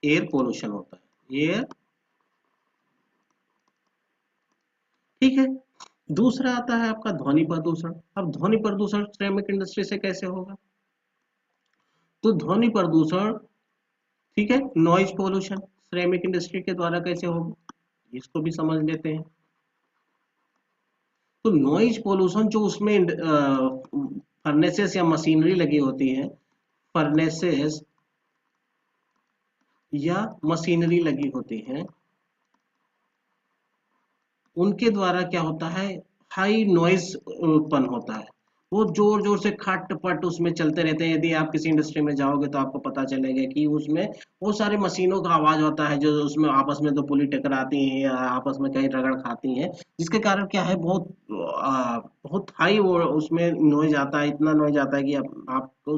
एयर पोल्यूशन होता है। एयर। ठीक है। दूसरा आता है आपका ध्वनि प्रदूषण। अब ध्वनि प्रदूषण श्रमिक इंडस्ट्री से कैसे होगा? तो ध्वनि प्रदूषण, ठीक है, नॉइज पोल्यूशन श्रमिक इंडस्ट्री के द्वारा कैसे होगा, इसको भी समझ लेते हैं। तो नॉइज पोल्यूशन जो उसमें फर्नेसेस या मशीनरी लगी होती है, फर्नेसेस या मशीनरी लगी होती है, उनके द्वारा क्या होता है, हाई नॉइज उत्पन्न होता है। वो जोर जोर से खट पट उसमें चलते रहते हैं। यदि आप किसी इंडस्ट्री में जाओगे तो आपको पता चलेगा कि उसमें बहुत सारे मशीनों का आवाज होता है, जो उसमें आपस में तो पुली टकराती हैं या आपस में कहीं रगड़ खाती हैं, जिसके कारण क्या है, बहुत हाई वो उसमें नॉइज आता है। इतना नॉइज आता है कि आपको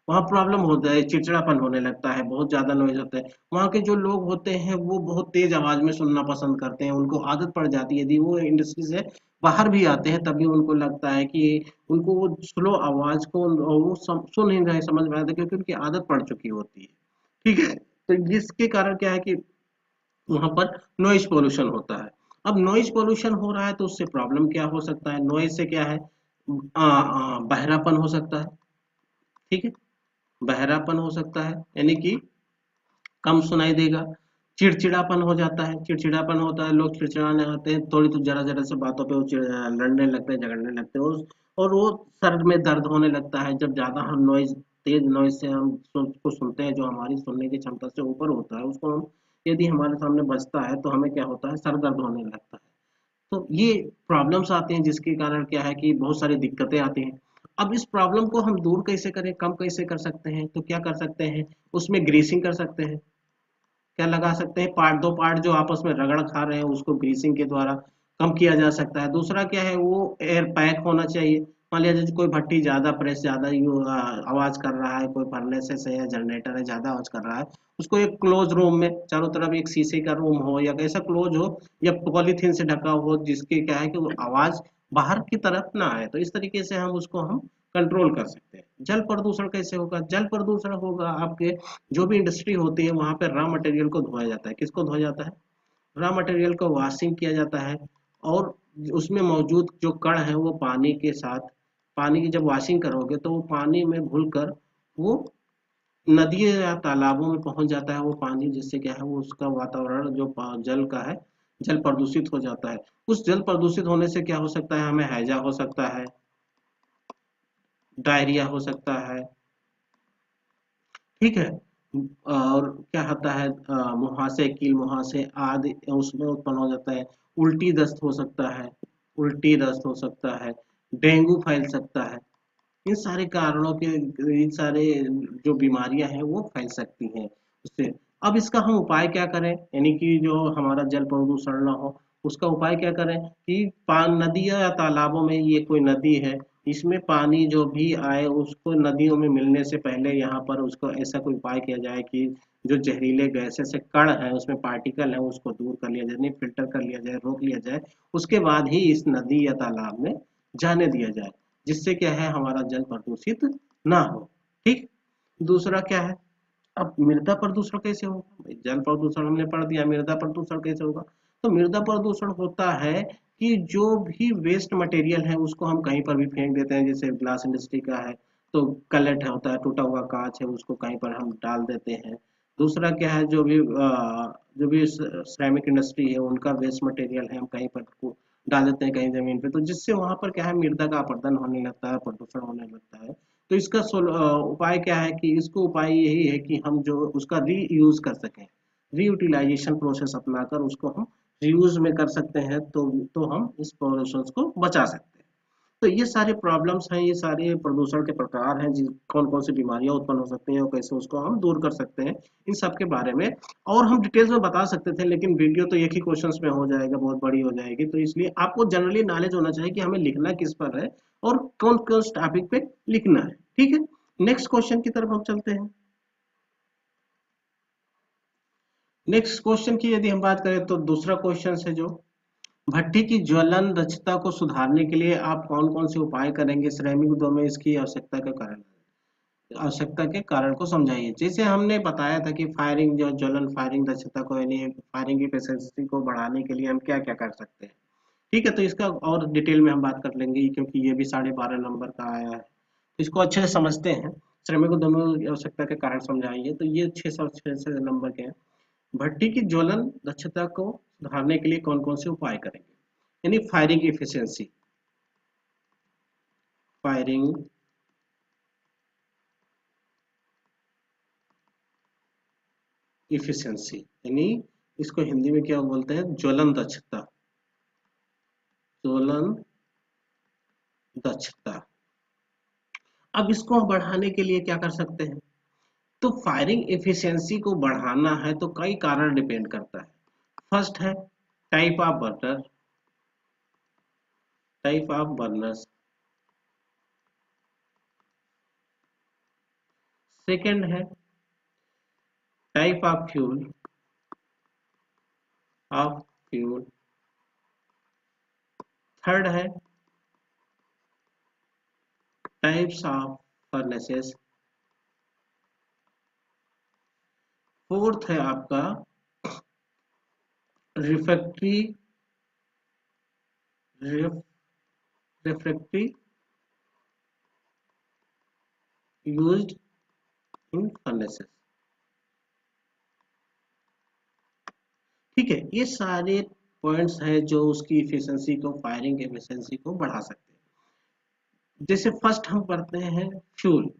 वहाँ प्रॉब्लम होता है, चिड़चिड़ापन होने लगता है, बहुत ज्यादा नॉइज होता है। वहाँ के जो लोग होते हैं वो बहुत तेज आवाज में सुनना पसंद करते हैं, उनको आदत पड़ जाती है। यदि वो इंडस्ट्री से बाहर भी आते हैं तभी उनको लगता है कि उनको वो स्लो आवाज को वो सुन नहीं रहे, समझ में आता, क्योंकि उनकी आदत पड़ चुकी होती है। ठीक है। तो इसके कारण क्या है कि वहां पर नॉइज पोल्यूशन होता है। अब नॉइज पोल्यूशन हो रहा है तो उससे प्रॉब्लम क्या हो सकता है? नॉइज से क्या है, बहरापन हो सकता है। ठीक है। बहरापन हो सकता है, यानी कि कम सुनाई देगा। चिड़चिड़ापन हो जाता है, चिड़चिड़ापन होता है, लोग चिड़चिड़ाने आते हैं, थोड़ी तो जरा जरा से बातों पे वो लड़ने लगते हैं, झगड़ने लगते हैं और वो सर में दर्द होने लगता है जब ज्यादा हम नॉइज, तेज नॉइज से हम को सुनते हैं, जो हमारी सुनने की क्षमता से ऊपर होता है, उसको हम यदि हमारे सामने बजता है तो हमें क्या होता है, सर दर्द होने लगता है। तो ये प्रॉब्लम्स आते हैं जिसके कारण क्या है कि बहुत सारी दिक्कतें आती हैं। अब इस प्रॉब्लम को हम दूर कैसे करें, कम कैसे कर सकते हैं, तो क्या कर सकते हैं, उसमें ग्रीसिंग कर सकते हैं। क्या लगा सकते हैं, पार्ट दो पार्ट जो आपस में रगड़ खा रहे हैं उसको ग्रीसिंग के द्वारा कम किया जा सकता है। दूसरा क्या है, वो एयर पैक होना चाहिए। मान लिया जैसे कोई भट्टी ज्यादा प्रेस ज्यादा आवाज कर रहा है, कोई फर्नेसेस है या जनरेटर है ज्यादा आवाज कर रहा है, उसको एक क्लोज रूम में चारों तरफ एक शीशे का रूम हो या ऐसा क्लोज हो या पॉलीथीन से ढका हो जिसके क्या है कि वो आवाज बाहर की तरफ ना आए, तो इस तरीके से हम कंट्रोल कर सकते हैं। जल प्रदूषण कैसे होगा, जल प्रदूषण होगा आपके जो भी इंडस्ट्री होती है वहां पर रॉ मटेरियल को धोया जाता है। किसको धोया जाता है, रॉ मटेरियल को वॉशिंग किया जाता है, और उसमें मौजूद जो कण है वो पानी के साथ, पानी की जब वॉशिंग करोगे तो वो पानी में घुलकर वो नदियों या तालाबों में पहुंच जाता है वो पानी, जिससे क्या है वो उसका वातावरण जो जल का है, जल प्रदूषित हो जाता है। उस जल प्रदूषित होने से क्या हो सकता है, हमें हैजा हो सकता है, डायरिया हो सकता है, ठीक है। और क्या होता है, मुहासे, कील मुहासे आदि उसमें उत्पन्न हो जाता है। उल्टी दस्त हो सकता है, उल्टी दस्त हो सकता है, डेंगू फैल सकता है। इन सारे कारणों के, इन सारे जो बीमारियां हैं वो फैल सकती हैं उससे। अब इसका हम उपाय क्या करें, यानी कि जो हमारा जल प्रदूषण ना हो, उसका उपाय क्या करें कि नदियों या तालाबों में, ये कोई नदी है, इसमें पानी जो भी आए उसको नदियों में मिलने से पहले यहाँ पर उसको ऐसा कोई उपाय किया जाए कि जो जहरीले गैसें से कण है उसमें पार्टिकल है उसको दूर कर लिया जाए, नहीं फिल्टर कर लिया जाए, रोक लिया जाए, उसके बाद ही इस नदी या तालाब में जाने दिया जाए, जिससे क्या है हमारा जल प्रदूषित ना हो। ठीक। दूसरा क्या है, अब मृदा प्रदूषण कैसे होगा, भाई जल प्रदूषण हमने पढ़ दिया, मृदा प्रदूषण कैसे होगा। तो मृदा प्रदूषण होता है कि जो भी वेस्ट मटेरियल है उसको हम कहीं पर भी फेंक देते हैं, जैसे ग्लास इंडस्ट्री का है तो कलेट होता है, टूटा हुआ कांच है उसको कहीं पर हम डाल देते हैं। दूसरा क्या है, जो भी सिरेमिक इंडस्ट्री है उनका वेस्ट मटेरियल है हम कहीं पर डाल देते हैं कहीं जमीन पे, तो जिससे वहां पर क्या है मृदा का अपरदन होने लगता है, प्रदूषण होने लगता है। तो इसका उपाय क्या है कि इसको उपाय यही है कि हम जो उसका रीयूज कर सकें, रीयूटिलाइजेशन प्रोसेस अपनाकर उसको हम रीयूज में कर सकते हैं, तो हम इस पॉल्यूशन को बचा सकते हैं। तो ये सारे प्रॉब्लम्स हैं, ये सारे प्रदूषण के प्रकार हैं, जिन कौन कौन सी बीमारियां उत्पन्न हो सकती हैं और कैसे उसको हम दूर कर सकते हैं, इन सब के बारे में और हम डिटेल्स में बता सकते थे, लेकिन वीडियो तो एक ही क्वेश्चंस में हो जाएगा, बहुत बड़ी हो जाएगी, तो इसलिए आपको जनरली नॉलेज होना चाहिए कि हमें लिखना किस पर है और कौन कौन टॉपिक पे लिखना है। ठीक है, नेक्स्ट क्वेश्चन की तरफ हम चलते हैं। नेक्स्ट क्वेश्चन की यदि हम बात करें तो दूसरा क्वेश्चन है जो, भट्ठी की ज्वलन दक्षता को सुधारने के लिए आप कौन कौन से उपाय करेंगे, श्रमिक उद्योग में इसकी आवश्यकता के कारण को समझाइए। जैसे हमने बताया था कि फायरिंग जो ज्वलन फायरिंग दक्षता को यानी फायरिंग की एफिशिएंसी को बढ़ाने के लिए हम क्या क्या कर सकते हैं। ठीक है, तो इसका और डिटेल में हम बात कर लेंगे क्योंकि ये भी 12.5 नंबर का आया है, तो इसको अच्छे से समझते हैं। श्रमिक उद्यमों की आवश्यकता के कारण समझाइए, तो ये 606 नंबर के हैं। भट्टी की ज्वलन दक्षता को सुधारने के लिए कौन कौन से उपाय करेंगे, यानी फायरिंग इफिशियंसी, फायरिंग इफिशियंसी यानी इसको हिंदी में क्या बोलते हैं, ज्वलन दक्षता, ज्वलन दक्षता। अब इसको हम बढ़ाने के लिए क्या कर सकते हैं, तो फायरिंग एफिशिएंसी को बढ़ाना है तो कई कारण डिपेंड करता है। फर्स्ट है टाइप ऑफ बर्नर्स। सेकंड है टाइप ऑफ फ्यूल। थर्ड है टाइप्स ऑफ फर्नेसेस। फोर्थ है आपका refractory refractory used in furnaces. ठीक है, ये सारे पॉइंट्स हैं जो उसकी इफिशिएंसी को, फायरिंग एफिशिएंसी को बढ़ा सकते हैं। जैसे फर्स्ट हम पढ़ते हैं फ्यूल,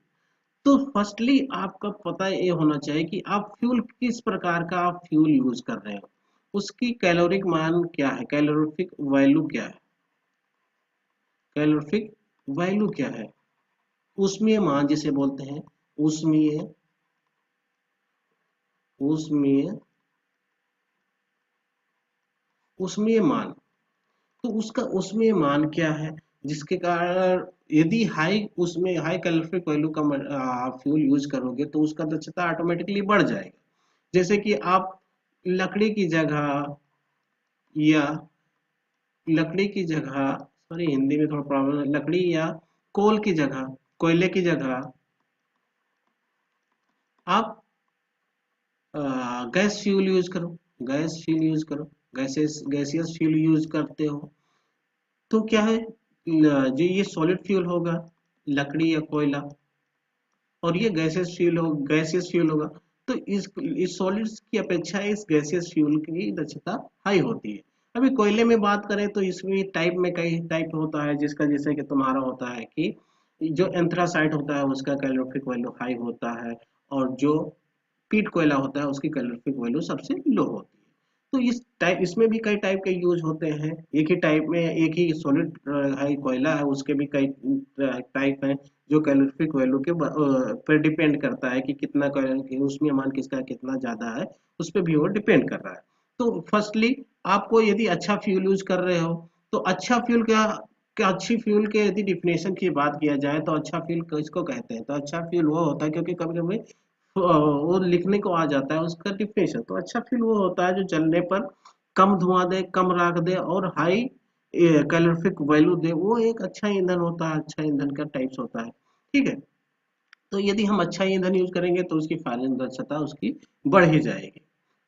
तो फर्स्टली आपका पता ये होना चाहिए कि आप फ्यूल किस प्रकार का आप फ्यूल यूज कर रहे हो। उसकी कैलोरिक मान क्या है, कैलोरीफिक वैल्यू क्या है, कैलोरीफिक वैल्यू क्या है, ऊष्मीय मान जिसे बोलते हैं, ऊष्मीय ऊष्मीय ऊष्मीय मान। तो उसका ऊष्मीय मान क्या है, जिसके कारण यदि हाई कैलोरीफिक वैल्यू का फ्यूल यूज करोगे तो उसका दक्षता ऑटोमेटिकली बढ़ जाएगा। जैसे कि आप लकड़ी की जगह या लकड़ी की जगह सॉरी हिंदी में थोड़ा प्रॉब्लम है, लकड़ी या कोल की जगह, कोयले की जगह आप गैस फ्यूल यूज करो, गैस फ्यूल यूज करो, गैसियस फ्यूल यूज करते हो, तो क्या है जो ये सॉलिड फ्यूल होगा लकड़ी या कोयला, और ये गैसियस फ्यूल होगा, तो इस सॉलिड्स की अपेक्षा इस गैसियस फ्यूल की दक्षता हाई होती है। अभी कोयले में बात करें तो इसमें टाइप में कई टाइप होता है, जिसका जैसे कि तुम्हारा होता है कि जो एंथ्रासाइट होता है उसका कैलोरीफिक वैल्यू हाई होता है, और जो पीट कोयला होता है उसकी कैलोरीफिक वैल्यू सबसे लो होती है। तो इसमें भी कई टाइप के यूज होते हैं, एक ही टाइप में एक ही सॉलिड है कोयला है, उसके भी कई टाइप हैं जो कैलोरीफिक वैल्यू के पर डिपेंड करता है कि कितना उसमें मान किसका कितना ज्यादा है, उस पर भी वो डिपेंड कर रहा है। तो फर्स्टली आपको यदि अच्छा फ्यूल यूज कर रहे हो तो अच्छा फ्यूल क्या अच्छी फ्यूल के यदि डिफिनेशन की बात किया जाए तो अच्छा फ्यूल किसको कहते हैं, तो अच्छा फ्यूल वो होता है, क्योंकि कभी कभी वो लिखने को आ जाता है उसका डिफिनेशन, तो अच्छा फ्यूल वो होता है जो जलने पर कम धुआं दे, कम राख दे और हाई कैलोरीफिक वैल्यू दे, वो एक अच्छा ईंधन होता है, अच्छा ईंधन का टाइप्स होता है। ठीक है, तो यदि हम अच्छा ईंधन यूज करेंगे तो उसकी फायरिंग दक्षता उसकी बढ़ ही जाएगी।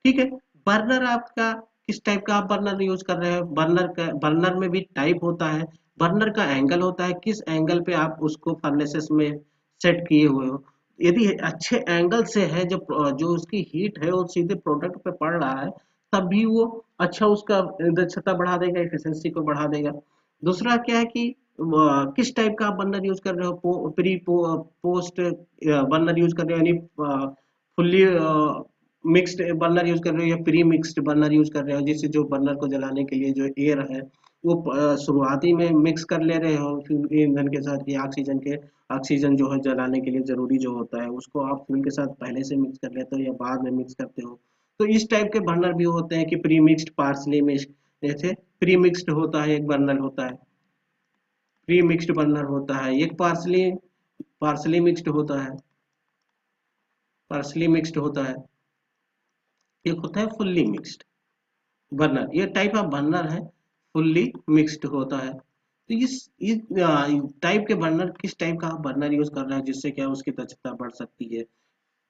ठीक है, बर्नर आपका किस टाइप का आप बर्नर यूज कर रहे हो, बर्नर में भी टाइप होता है, बर्नर का एंगल होता है, किस एंगल पे आप उसको फर्नेसेस में सेट किए हुए हो। यदि अच्छे एंगल से है, जो जो उसकी हीट है वो सीधे प्रोडक्ट पे पड़ रहा है, तब भी वो अच्छा उसका दक्षता बढ़ा देगा, एफिशिएंसी को बढ़ा देगा। दूसरा क्या है कि किस टाइप का आप बर्नर यूज कर रहे हो, पोस्ट बर्नर यूज कर रहे हो, यानी फुल्ली मिक्स्ड बर्नर यूज कर रहे हो या प्री मिक्स्ड बर्नर यूज कर रहे हो, जिससे जो बर्नर को जलाने के लिए जो एयर है वो शुरुआती में मिक्स कर ले रहे हो फ्यूल ईंधन के साथ, कि ऑक्सीजन जो है जलाने के लिए जरूरी जो होता है उसको आप फ्यूल के साथ पहले से मिक्स कर लेते हो या बाद में मिक्स करते हो। तो इस टाइप के बर्नर भी होते हैं कि प्री मिक्स्ड पार्सली मिक्स्ड, जैसे प्री मिक्स्ड होता है एक बर्नर होता है, प्री मिक्स्ड बर्नर होता है एक पार्सली मिक्स्ड होता है, पार्सली मिक्स्ड होता है, एक होता है फुल्ली मिक्स्ड बर्नर, ये टाइप ऑफ बर्नर है, फुल्ली मिक्स्ड होता है। तो इस टाइप के बर्नर किस टाइप का बर्नर यूज कर रहे हैं जिससे क्या उसकी दक्षता बढ़ सकती है।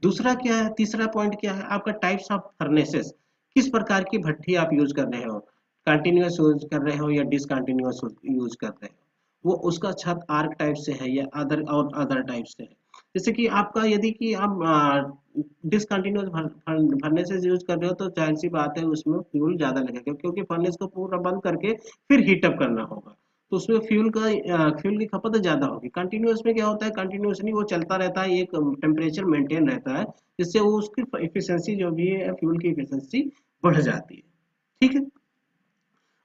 दूसरा क्या है, तीसरा पॉइंट क्या है आपका, टाइप्स ऑफ फर्नेसेस, किस प्रकार की भट्ठी आप यूज कर रहे हो, कंटिन्यूअस यूज कर रहे हो या डिसकंटिन्यूअस यूज कर रहे हो, वो उसका छत आर्क टाइप से है या अदर टाइप से है। जैसे कि आपका यदि कि आप डिसकंटिन्यूअस फर्नेसेस यूज कर रहे हो तो जाहिर सी बात है उसमें फ्यूल ज्यादा लगेगा, क्योंकि फर्नेस को पूरा बंद करके फिर हीटअप करना होगा, तो उसमें फ्यूल की खपत ज्यादा होगी। कंटिन्यूअस में क्या होता है, कंटिन्यूअसली वो चलता रहता है, एक टेम्परेचर मेंटेन रहता है, जिससे वो उसकी इफिशियंसी जो भी है फ्यूल की इफिशियंसी बढ़ जाती है। ठीक है,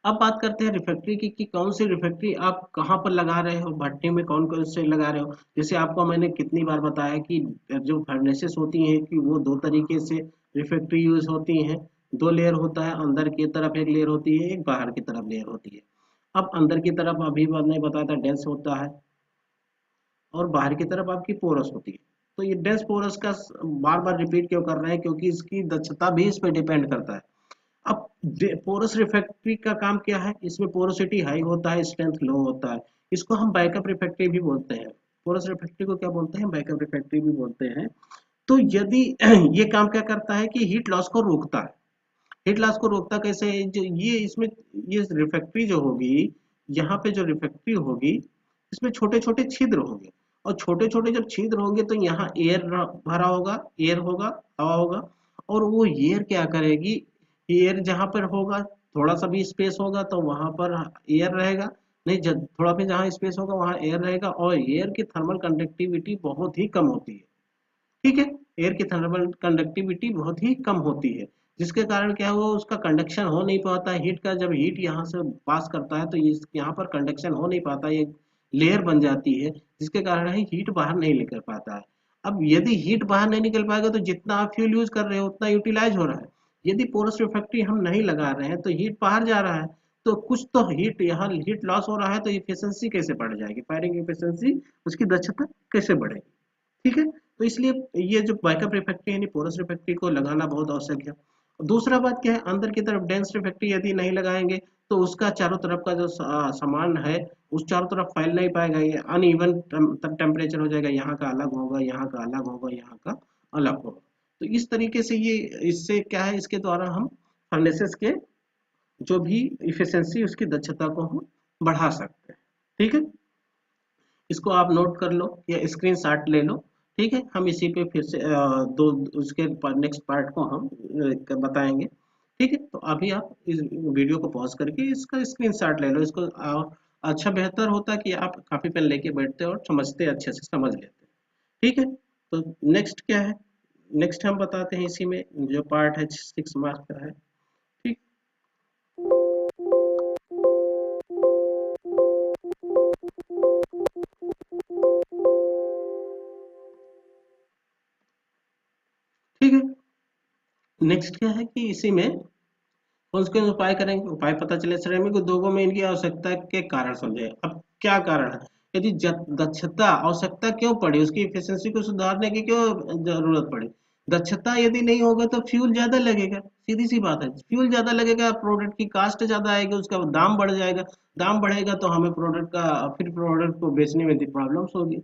अब बात करते हैं रिफैक्ट्री की, कि कौन सी रिफैक्ट्री आप कहाँ पर लगा रहे हो, भट्टी में कौन कौन से लगा रहे हो। जैसे आपको मैंने कितनी बार बताया कि जो फर्नेसेस होती हैं कि वो दो तरीके से रिफैक्ट्री यूज होती हैं, दो लेयर होता है, अंदर की तरफ एक लेयर होती है, एक बाहर की तरफ लेयर होती है। अब अंदर की तरफ अभी मैंने बताया था डेंस होता है, और बाहर की तरफ आपकी पोरस होती है। तो ये डेंस पोरस का बार बार रिपीट क्यों कर रहे हैं, क्योंकि इसकी दक्षता भी इस पर डिपेंड करता है। अब पोरस रिफ्रैक्ट्री का काम क्या है, इसमें पोरोसिटी हाई होता है, स्ट्रेंथ लो होता है, इसको हम बैकअप रिफ्रैक्ट्री भी बोलते हैं। पोरस रिफ्रैक्ट्री को क्या बोलते हैं, बैकअप रिफ्रैक्ट्री भी बोलते हैं। तो यदि ये काम क्या करता है कि हीट लॉस को रोकता है। हीट लॉस को रोकता कैसे है, जो ये इसमें ये रिफ्रैक्ट्री जो होगी, यहाँ पे जो रिफ्रैक्ट्री होगी इसमें छोटे छोटे छिद्र होंगे, और छोटे छोटे जब छिद्र होंगे तो यहाँ एयर भरा होगा, एयर होगा, हवा होगा, और वो एयर क्या करेगी, एयर जहाँ पर होगा थोड़ा सा भी स्पेस होगा तो वहां पर एयर रहेगा, नहीं जब थोड़ा भी जहाँ स्पेस होगा वहां एयर रहेगा, और एयर की थर्मल कंडक्टिविटी बहुत ही कम होती है। ठीक है, एयर की थर्मल कंडक्टिविटी बहुत ही कम होती है, जिसके कारण क्या है, वो उसका कंडक्शन हो नहीं पाता हीट का। जब हीट यहाँ से पास करता है तो यहाँ पर कंडक्शन हो नहीं पाता, ये लेयर बन जाती है, जिसके कारण है हीट बाहर नहीं निकल पाता है। अब यदि हीट बाहर नहीं निकल पाएगा तो जितना आप फ्यूल यूज कर रहे हो उतना यूटिलाइज हो रहा है। यदि पोरस रिफैक्ट्री हम नहीं लगा रहे हैं तो हीट बाहर जा रहा है, तो कुछ तो हीट यहाँ हीट लॉस हो रहा है, तो इफिशियंसी कैसे बढ़ जाएगी, फायरिंग इफिशियंसी, उसकी दक्षता कैसे बढ़ेगी। ठीक है, तो इसलिए ये जो बैकअप रिफैक्ट्री यानी पोरस रिफैक्ट्री को लगाना बहुत आवश्यक है। दूसरा बात क्या है, अंदर की तरफ डेंस रिफैक्ट्री यदि नहीं लगाएंगे तो उसका चारों तरफ का जो सामान है उस चारों तरफ फैल नहीं पाएगा, ये अनइवन टेम्परेचर हो जाएगा, यहाँ का अलग होगा, यहाँ का अलग होगा, यहाँ का अलग होगा। तो इस तरीके से ये, इससे क्या है, इसके द्वारा हम फर्नेसेस के जो भी इफिशियंसी, उसकी दक्षता को हम बढ़ा सकते हैं। ठीक है, इसको आप नोट कर लो या स्क्रीन शॉट ले लो। ठीक है, हम इसी पे फिर से दो उसके नेक्स्ट पार्ट को हम बताएंगे। ठीक है, तो अभी आप इस वीडियो को पॉज करके इसका स्क्रीन शॉट ले लो, इसको अच्छा बेहतर होता कि आप कॉपी पेन लेके बैठते और समझते, अच्छे से समझ लेते। ठीक है, तो नेक्स्ट क्या है, नेक्स्ट हम बताते हैं इसी में जो पार्ट है 6 मार्क का है। ठीक, ठीक है, नेक्स्ट क्या है कि इसी में उसके उपाय करेंगे, उपाय पता चले श्रमिक उद्योगों में इनकी आवश्यकता के कारण समझे। अब क्या कारण है, यदि दक्षता आवश्यकता क्यों पड़ी, उसकी इफिशियंसी को सुधारने की क्यों जरूरत पड़ी। दक्षता यदि नहीं होगा तो फ्यूल ज्यादा लगेगा, सीधी सी बात है, फ्यूल ज्यादा लगेगा, प्रोडक्ट की कास्ट ज्यादा आएगी, उसका दाम बढ़ जाएगा, दाम बढ़ेगा तो हमें प्रोडक्ट का, फिर प्रोडक्ट को बेचने में प्रॉब्लम्स होगी।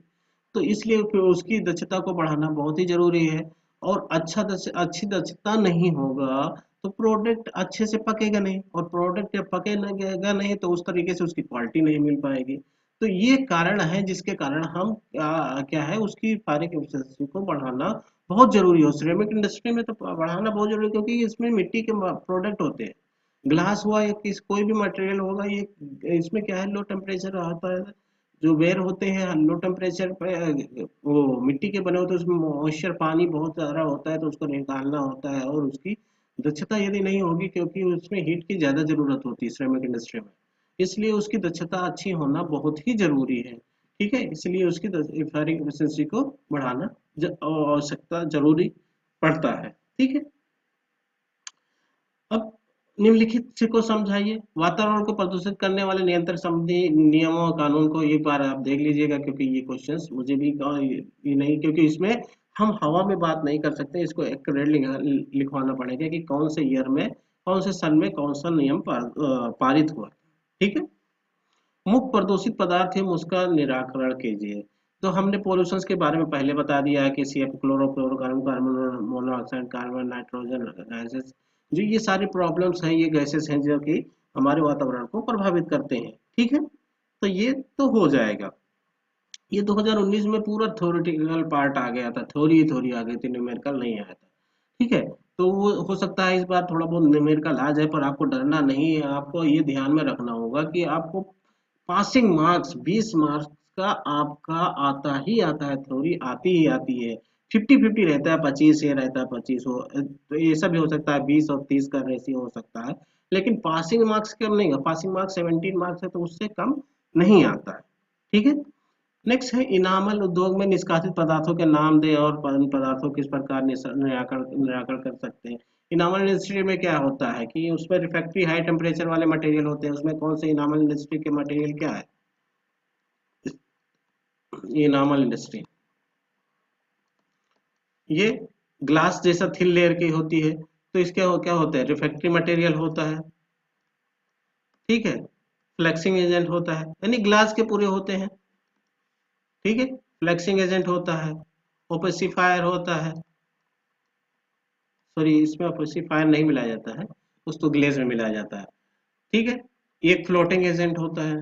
तो इसलिए उसकी दक्षता को बढ़ाना बहुत ही जरूरी है। और अच्छी दक्षता नहीं होगा तो प्रोडक्ट अच्छे से पकेगा नहीं, और प्रोडक्ट जब पकेगा नहीं तो उस तरीके से उसकी क्वालिटी नहीं मिल पाएगी। तो ये कारण है जिसके कारण हम क्या है, उसकी फायरिंग एफिशिएंसी को बढ़ाना बहुत जरूरी है। सिरेमिक इंडस्ट्री में तो बढ़ाना बहुत जरूरी है, क्योंकि इसमें मिट्टी के प्रोडक्ट होते हैं, ग्लास हुआ या कोई भी मटेरियल होगा, ये इसमें क्या है, लो टेम्परेचर आता है, जो वेयर होते हैं लो टेम्परेचर पे, वो मिट्टी के बने होते हैं, उसमें मॉइस्चर पानी बहुत ज़्यादा होता है, तो उसको निकालना होता है, और उसकी दक्षता यदि नहीं होगी, क्योंकि उसमें हीट की ज़्यादा ज़रूरत होती है सिरेमिक इंडस्ट्री में, इसलिए उसकी दक्षता अच्छी होना बहुत ही ज़रूरी है। ठीक है, इसलिए उसकी फायरिंग एफिशिएंसी को बढ़ाना आवश्यकता जरूरी पड़ता है। ठीक है, अब निम्नलिखित से को समझाइए, वातावरण को प्रदूषित करने वाले नियंत्रण संबंधी नियमों और कानून को एक बार आप देख लीजिएगा, क्योंकि ये क्वेश्चंस मुझे भी ये नहीं, क्योंकि इसमें हम हवा में बात नहीं कर सकते, इसको एक्यूरेट लिखवाना पड़ेगा कि कौन से ईयर में, कौन से सन में कौन सा नियम पारित हुआ। ठीक है, मुख्य प्रदूषित पदार्थ है, उसका निराकरण कीजिए। तो हमने पॉल्यूशंस के बारे में पहले बता दिया है कि CF, chlorofluorocarbon, carbon monoxide, carbon, nitrogen gases, जो ये सारी प्रॉब्लम्स हैं, ये गैसेस हैं जो कि हमारे वातावरण को प्रभावित करते हैं। ठीक है, तो ये तो हो जाएगा। ये 2019 में पूरा थ्योरेटिकल पार्ट आ गया था, थ्योरी थ्योरी आ गई थी, न्यूमेरिकल नहीं आया था। ठीक है, तो वो हो सकता है इस बार थोड़ा बहुत न्यूमेरिकल आ जाए, पर आपको डरना नहीं है, आपको ये ध्यान में रखना होगा कि आपको पासिंग मार्क्स 20 मार्क्स का आपका आता ही आता है, थ्योरी आती ही आती है। 50-50 रहता है, 25 ये रहता है, 25 हो, तो ऐसा भी हो सकता है 20 और 30 का रेशियो हो सकता है, लेकिन पासिंग मार्क्स कम नहीं है, पासिंग मार्क्स 17 मार्क्स है, तो उससे कम नहीं आता है। ठीक है, नेक्स्ट है इनामल उद्योग में निष्कासित पदार्थों के नाम दे और उन पदार्थों किस प्रकार निराकरण निराकरण कर सकते हैं। इनामल इंडस्ट्री में क्या होता है कि उसमें रिफैक्ट्री हाई टेम्परेचर वाले मटेरियल होते हैं, उसमें कौन से इनामल इंडस्ट्री के मटेरियल क्या है, ये इनामल इंडस्ट्री, ये ग्लास जैसा थिन लेयर की होती है, तो इसके क्या होता है, रिफैक्ट्री मटेरियल होता है। ठीक है, फ्लेक्सिंग एजेंट होता है, यानी ग्लास के पूरे होते हैं। ठीक है, फ्लेक्सिंग एजेंट होता है, ओपेसिफायर होता है, सॉरी इसमें ओपेसिफायर नहीं मिलाया जाता है, उस तो ग्लेज में मिलाया जाता है। ठीक है, एक फ्लोटिंग एजेंट होता है।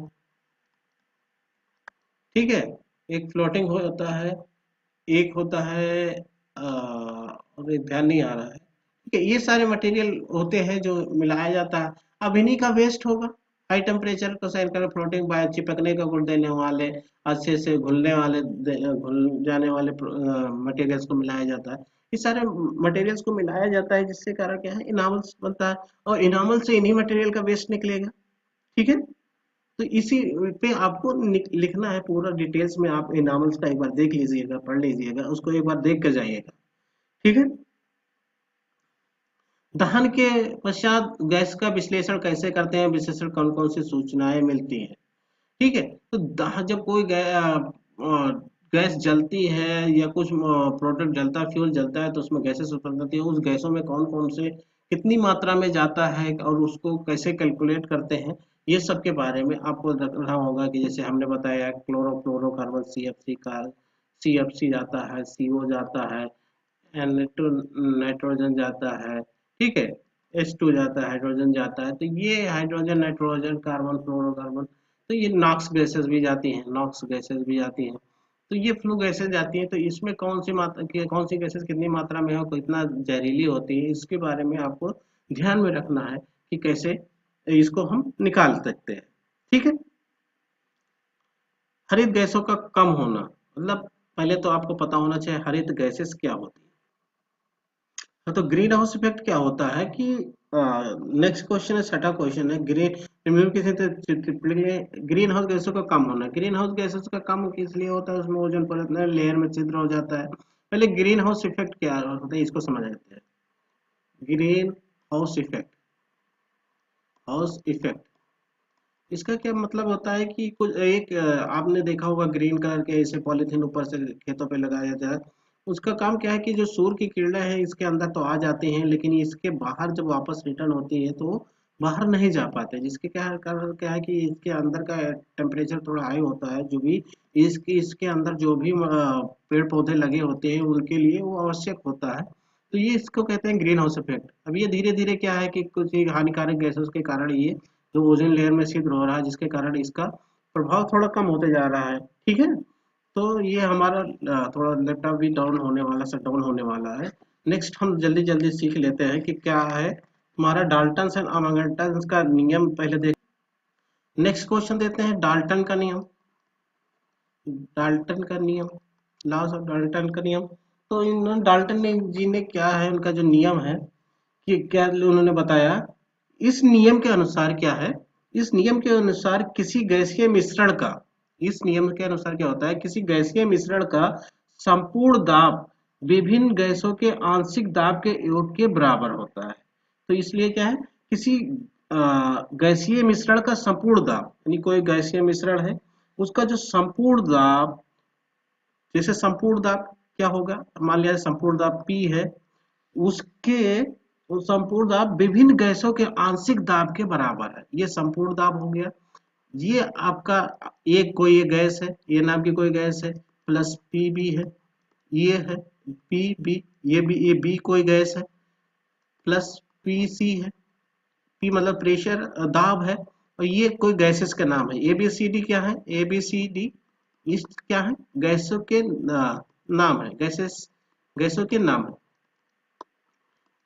ठीक है, एक फ्लोटिंग होता है, एक होता है अरे ध्यान नहीं आ रहा है। ठीक है, ये सारे मटेरियल होते हैं जो मिलाया जाता है। अब इन्हीं का वेस्ट होगा, हाई टेम्परेचर को सहन कर फ्लोटिंग बाय चिपकने का गुण देने वाले, अच्छे से घुलने वाले, घुल जाने वाले मटेरियल्स को मिलाया जाता है। इस सारे मटेरियल्स को मिलाया जाता है, जिससे कारण क्या है, इनामल्स बनता है, और इनामल से इन्हीं मटेरियल का वेस्ट निकलेगा। ठीक है, तो इसी पे आपको लिखना है पूरा डिटेल्स में। आप इनामल्स का एक बार देख लीजिएगा, पढ़ लीजिएगा, उसको एक बार देख कर जाइएगा। ठीक है, दहन के पश्चात गैस का विश्लेषण कैसे करते हैं, विश्लेषण कौन कौन सी सूचनाएं मिलती हैं। ठीक है, तो जब कोई गैस जलती है या कुछ प्रोडक्ट जलता है, फ्यूल जलता है, तो उसमें गैसेस उत्पन्न होती है। उस गैसों में कौन कौन से कितनी मात्रा में जाता है और उसको कैसे कैलकुलेट करते हैं, ये सब के बारे में आपको रखना होगा। कि जैसे हमने बताया, क्लोरोफ्लोरोकार्बन CFC का CFC जाता है, CO जाता है, नाइट्रोजन जाता है। ठीक है, H2 जाता है, हाइड्रोजन जाता है। तो ये हाइड्रोजन, नाइट्रोजन, कार्बन, फ्लोरोकार्बन, तो ये नॉक्स गैसेस भी जाती हैं, नॉक्स गैसेस भी जाती हैं। तो ये फ्लू गैसेस जाती हैं। तो इसमें कौन सी मात्रा, कौन सी गैसेस कितनी मात्रा में हो, कितना जहरीली होती है, इसके बारे में आपको ध्यान में रखना है कि कैसे इसको हम निकाल सकते हैं। ठीक है, हरित गैसों का कम होना, मतलब पहले तो आपको पता होना चाहिए हरित गैसेस क्या होती है। हाँ, तो ग्रीन हाउस इफेक्ट क्या होता है कि नेक्स्ट क्वेश्चन है, छठा क्वेश्चन है, ग्रीन निम्नलिखित किसी टिप्पणी में ग्रीन हाउस गैसों का कम होना। ग्रीन हाउस गैसेस का कम किस लिए होता है, उसमें ओजोन परत में लेयर में छिद्र हो जाता है। पहले ग्रीन हाउस इफेक्ट क्या होता है, इसको समझ लेते हैं। Green house effect, house effect, इसका क्या मतलब होता है कि कुछ एक आपने देखा होगा ग्रीन कलर के ऐसे पॉलीथीन ऊपर से खेतों पे लगाया जाता है। उसका काम क्या है कि जो सूर्य की किरणें हैं इसके अंदर तो आ जाती हैं, लेकिन इसके बाहर जब वापस रिटर्न होती है तो वो बाहर नहीं जा पाते, जिसके क्या कारण क्या है कि इसके अंदर का टेम्परेचर थोड़ा हाई होता है। जो भी इसके अंदर जो भी पेड़ पौधे लगे होते हैं उनके लिए वो आवश्यक होता है। तो ये इसको कहते हैं ग्रीन हाउस इफेक्ट। अब ये धीरे धीरे क्या है कि कुछ हानिकारक गैसों के कारण ये जो ओजोन लेयर में छिद्र हो रहा है, जिसके कारण इसका प्रभाव थोड़ा कम होते जा रहा है। ठीक है, तो ये हमारा थोड़ा लैपटॉप भी डाउन होने वाला, शट डाउन होने वाला है। नेक्स्ट हम जल्दी जल्दी सीख लेते हैं कि क्या है हमारा डाल्टन एंड अमंगटन का नियम, पहले देख। नेक्स्ट क्वेश्चन देते हैं डाल्टन का नियम। डाल्टन का नियम, लॉस ऑफ डाल्टन का नियम। तो इन डाल्टन ने जी ने क्या है, उनका जो नियम है कि क्या उन्होंने बताया, इस नियम के अनुसार क्या है, इस नियम के अनुसार किसी गैसीय मिश्रण का, इस नियम के अनुसार क्या होता है, किसी गैसीय मिश्रण का संपूर्ण दाब विभिन्न गैसों के आंशिक दाब के योग के बराबर होता है। तो इसलिए क्या है, किसी गैसीय मिश्रण का संपूर्ण दाब, यानी कोई गैसीय मिश्रण है उसका जो संपूर्ण दाब, जैसे संपूर्ण दाब क्या होगा, मान लिया संपूर्ण दाब P है, उसके वो संपूर्ण दाब विभिन्न गैसों के आंशिक दाब के बराबर है। ये संपूर्ण दाब हो गया। ये आपका एक कोई एक गैस है, ये नाम की कोई गैस है, प्लस पी बी है, ये है पी बी, ये बी कोई गैस है, प्लस पी सी है। पी मतलब प्रेशर, दाब है। और ये कोई गैसेस का नाम है। ए बी सी डी क्या है, ए बी सी डी इस क्या है, गैसों के नाम है, गैसेस, गैसों के नाम है।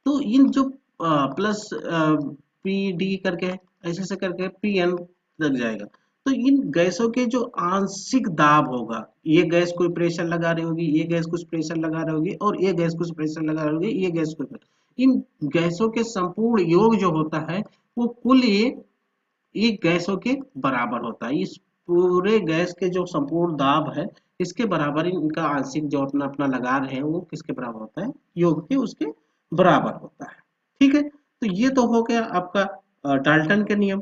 तो इन जो प्लस पी डी करके ऐसे ऐसे करके पी एन लग जाएगा। तो इन गैसों के जो आंशिक दाब होगा, ये गैस कोई प्रेशर लगा रही होगी, ये गैस कुछ प्रेशर लगा रही होगी, और ये गैस कुछ प्रेशर लगा रही होगी, ये गैस कुछ, इन गैसों के संपूर्ण योग जो होता है वो कुल ये गैसों के बराबर होता है। इस पूरे गैस के जो संपूर्ण दाब है इसके बराबर ही इनका आंशिक जो अपना अपना लगा रहे हैं वो किसके बराबर होता है, योग के उसके बराबर होता है। ठीक है, तो ये तो हो गया आपका डाल्टन के नियम।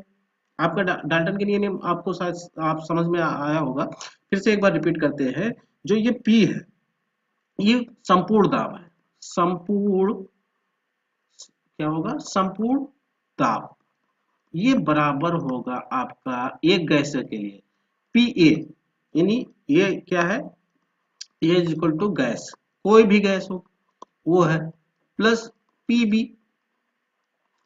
आपका डाल्टन के नियम आपको शायद आप समझ में आया होगा। फिर से एक बार रिपीट करते हैं। जो ये पी है ये संपूर्ण दाब है, संपूर्ण क्या होगा, संपूर्ण दाब, ये बराबर होगा आपका एक गैस के लिए पी ए, यानी ये क्या है, ए इज इक्वल टू गैस, कोई भी गैस हो वो है, प्लस पी बी,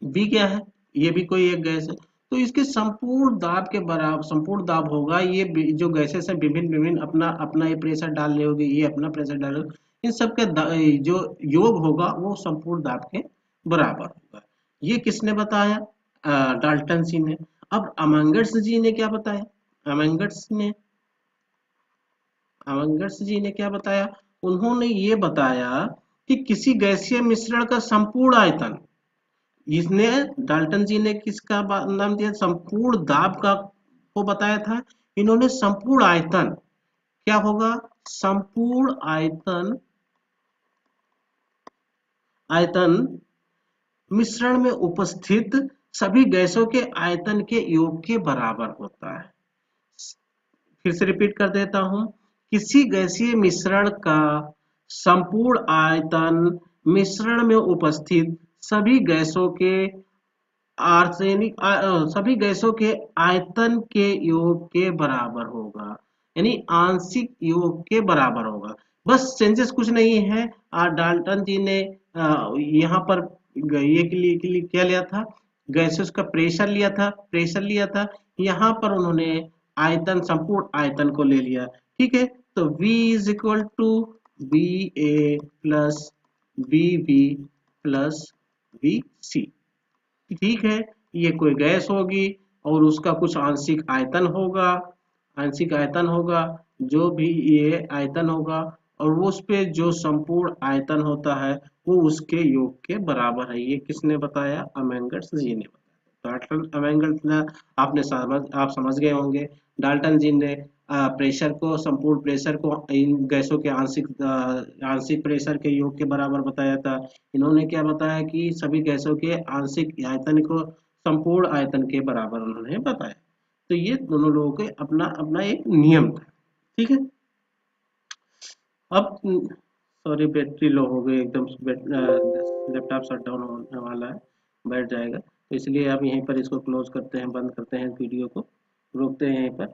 बी क्या है, ये भी कोई एक गैस है। तो इसके संपूर्ण दाब के बराबर संपूर्ण दाब होगा। ये जो गैसेस है विभिन्न विभिन्न अपना अपना ये प्रेशर डाल रहे होगी, ये अपना प्रेशर डाल रहे होगी, इन सब के जो योग होगा वो संपूर्ण दाब के बराबर होगा। ये किसने बताया, डाल्टन जी ने। अब अमंगट्स जी ने क्या बताया, अमंगट्स ने अमंगट्स जी ने क्या बताया, उन्होंने ये बताया कि किसी गैसीय मिश्रण का संपूर्ण आयतन, इसने डाल्टन जी ने किसका नाम दिया, संपूर्ण दाब का को बताया था, इन्होंने संपूर्ण आयतन क्या होगा, संपूर्ण आयतन, आयतन मिश्रण में उपस्थित सभी गैसों के आयतन के योग के बराबर होता है। फिर से रिपीट कर देता हूं, किसी गैसीय मिश्रण का संपूर्ण आयतन मिश्रण में उपस्थित सभी गैसों के आर्सेनिक सभी गैसों के आयतन के योग के बराबर होगा, यानी आंशिक योग के बराबर होगा। बस चेंजेस कुछ नहीं है। डाल्टन जी ने यहाँ पर ये के लिए क्या लिया था, गैसेस का प्रेशर लिया था, यहाँ पर उन्होंने आयतन, संपूर्ण आयतन को ले लिया। ठीक है, तो V is equal to B A plus B B plus B C. ठीक है, ये कोई गैस होगी और उसका कुछ आंशिक आयतन होगा, जो भी ये आयतन होगा, और वो उस पे जो संपूर्ण आयतन होता है वो उसके योग के बराबर है। ये किसने बताया, अमेंगर्स जी ने बताया। डाल्टन अमेंगर्स ने, आप समझ गए होंगे, डाल्टन जी ने प्रेशर को, संपूर्ण प्रेशर को इन गैसों के आंशिक प्रेशर के योग के बराबर बताया था। इन्होंने क्या बताया कि सभी गैसों के आंशिक आयतन को संपूर्ण आयतन के बराबर उन्होंने बताया। तो ये दोनों लोगों के अपना अपना एक नियम था। ठीक है, अब सॉरी बैटरी लो हो गई एकदम, लैपटॉप शट डाउन होने वाला है, बैठ जाएगा, तो इसलिए अब यहीं पर इसको क्लोज करते हैं, बंद करते हैं वीडियो को, रोकते हैं यहीं पर।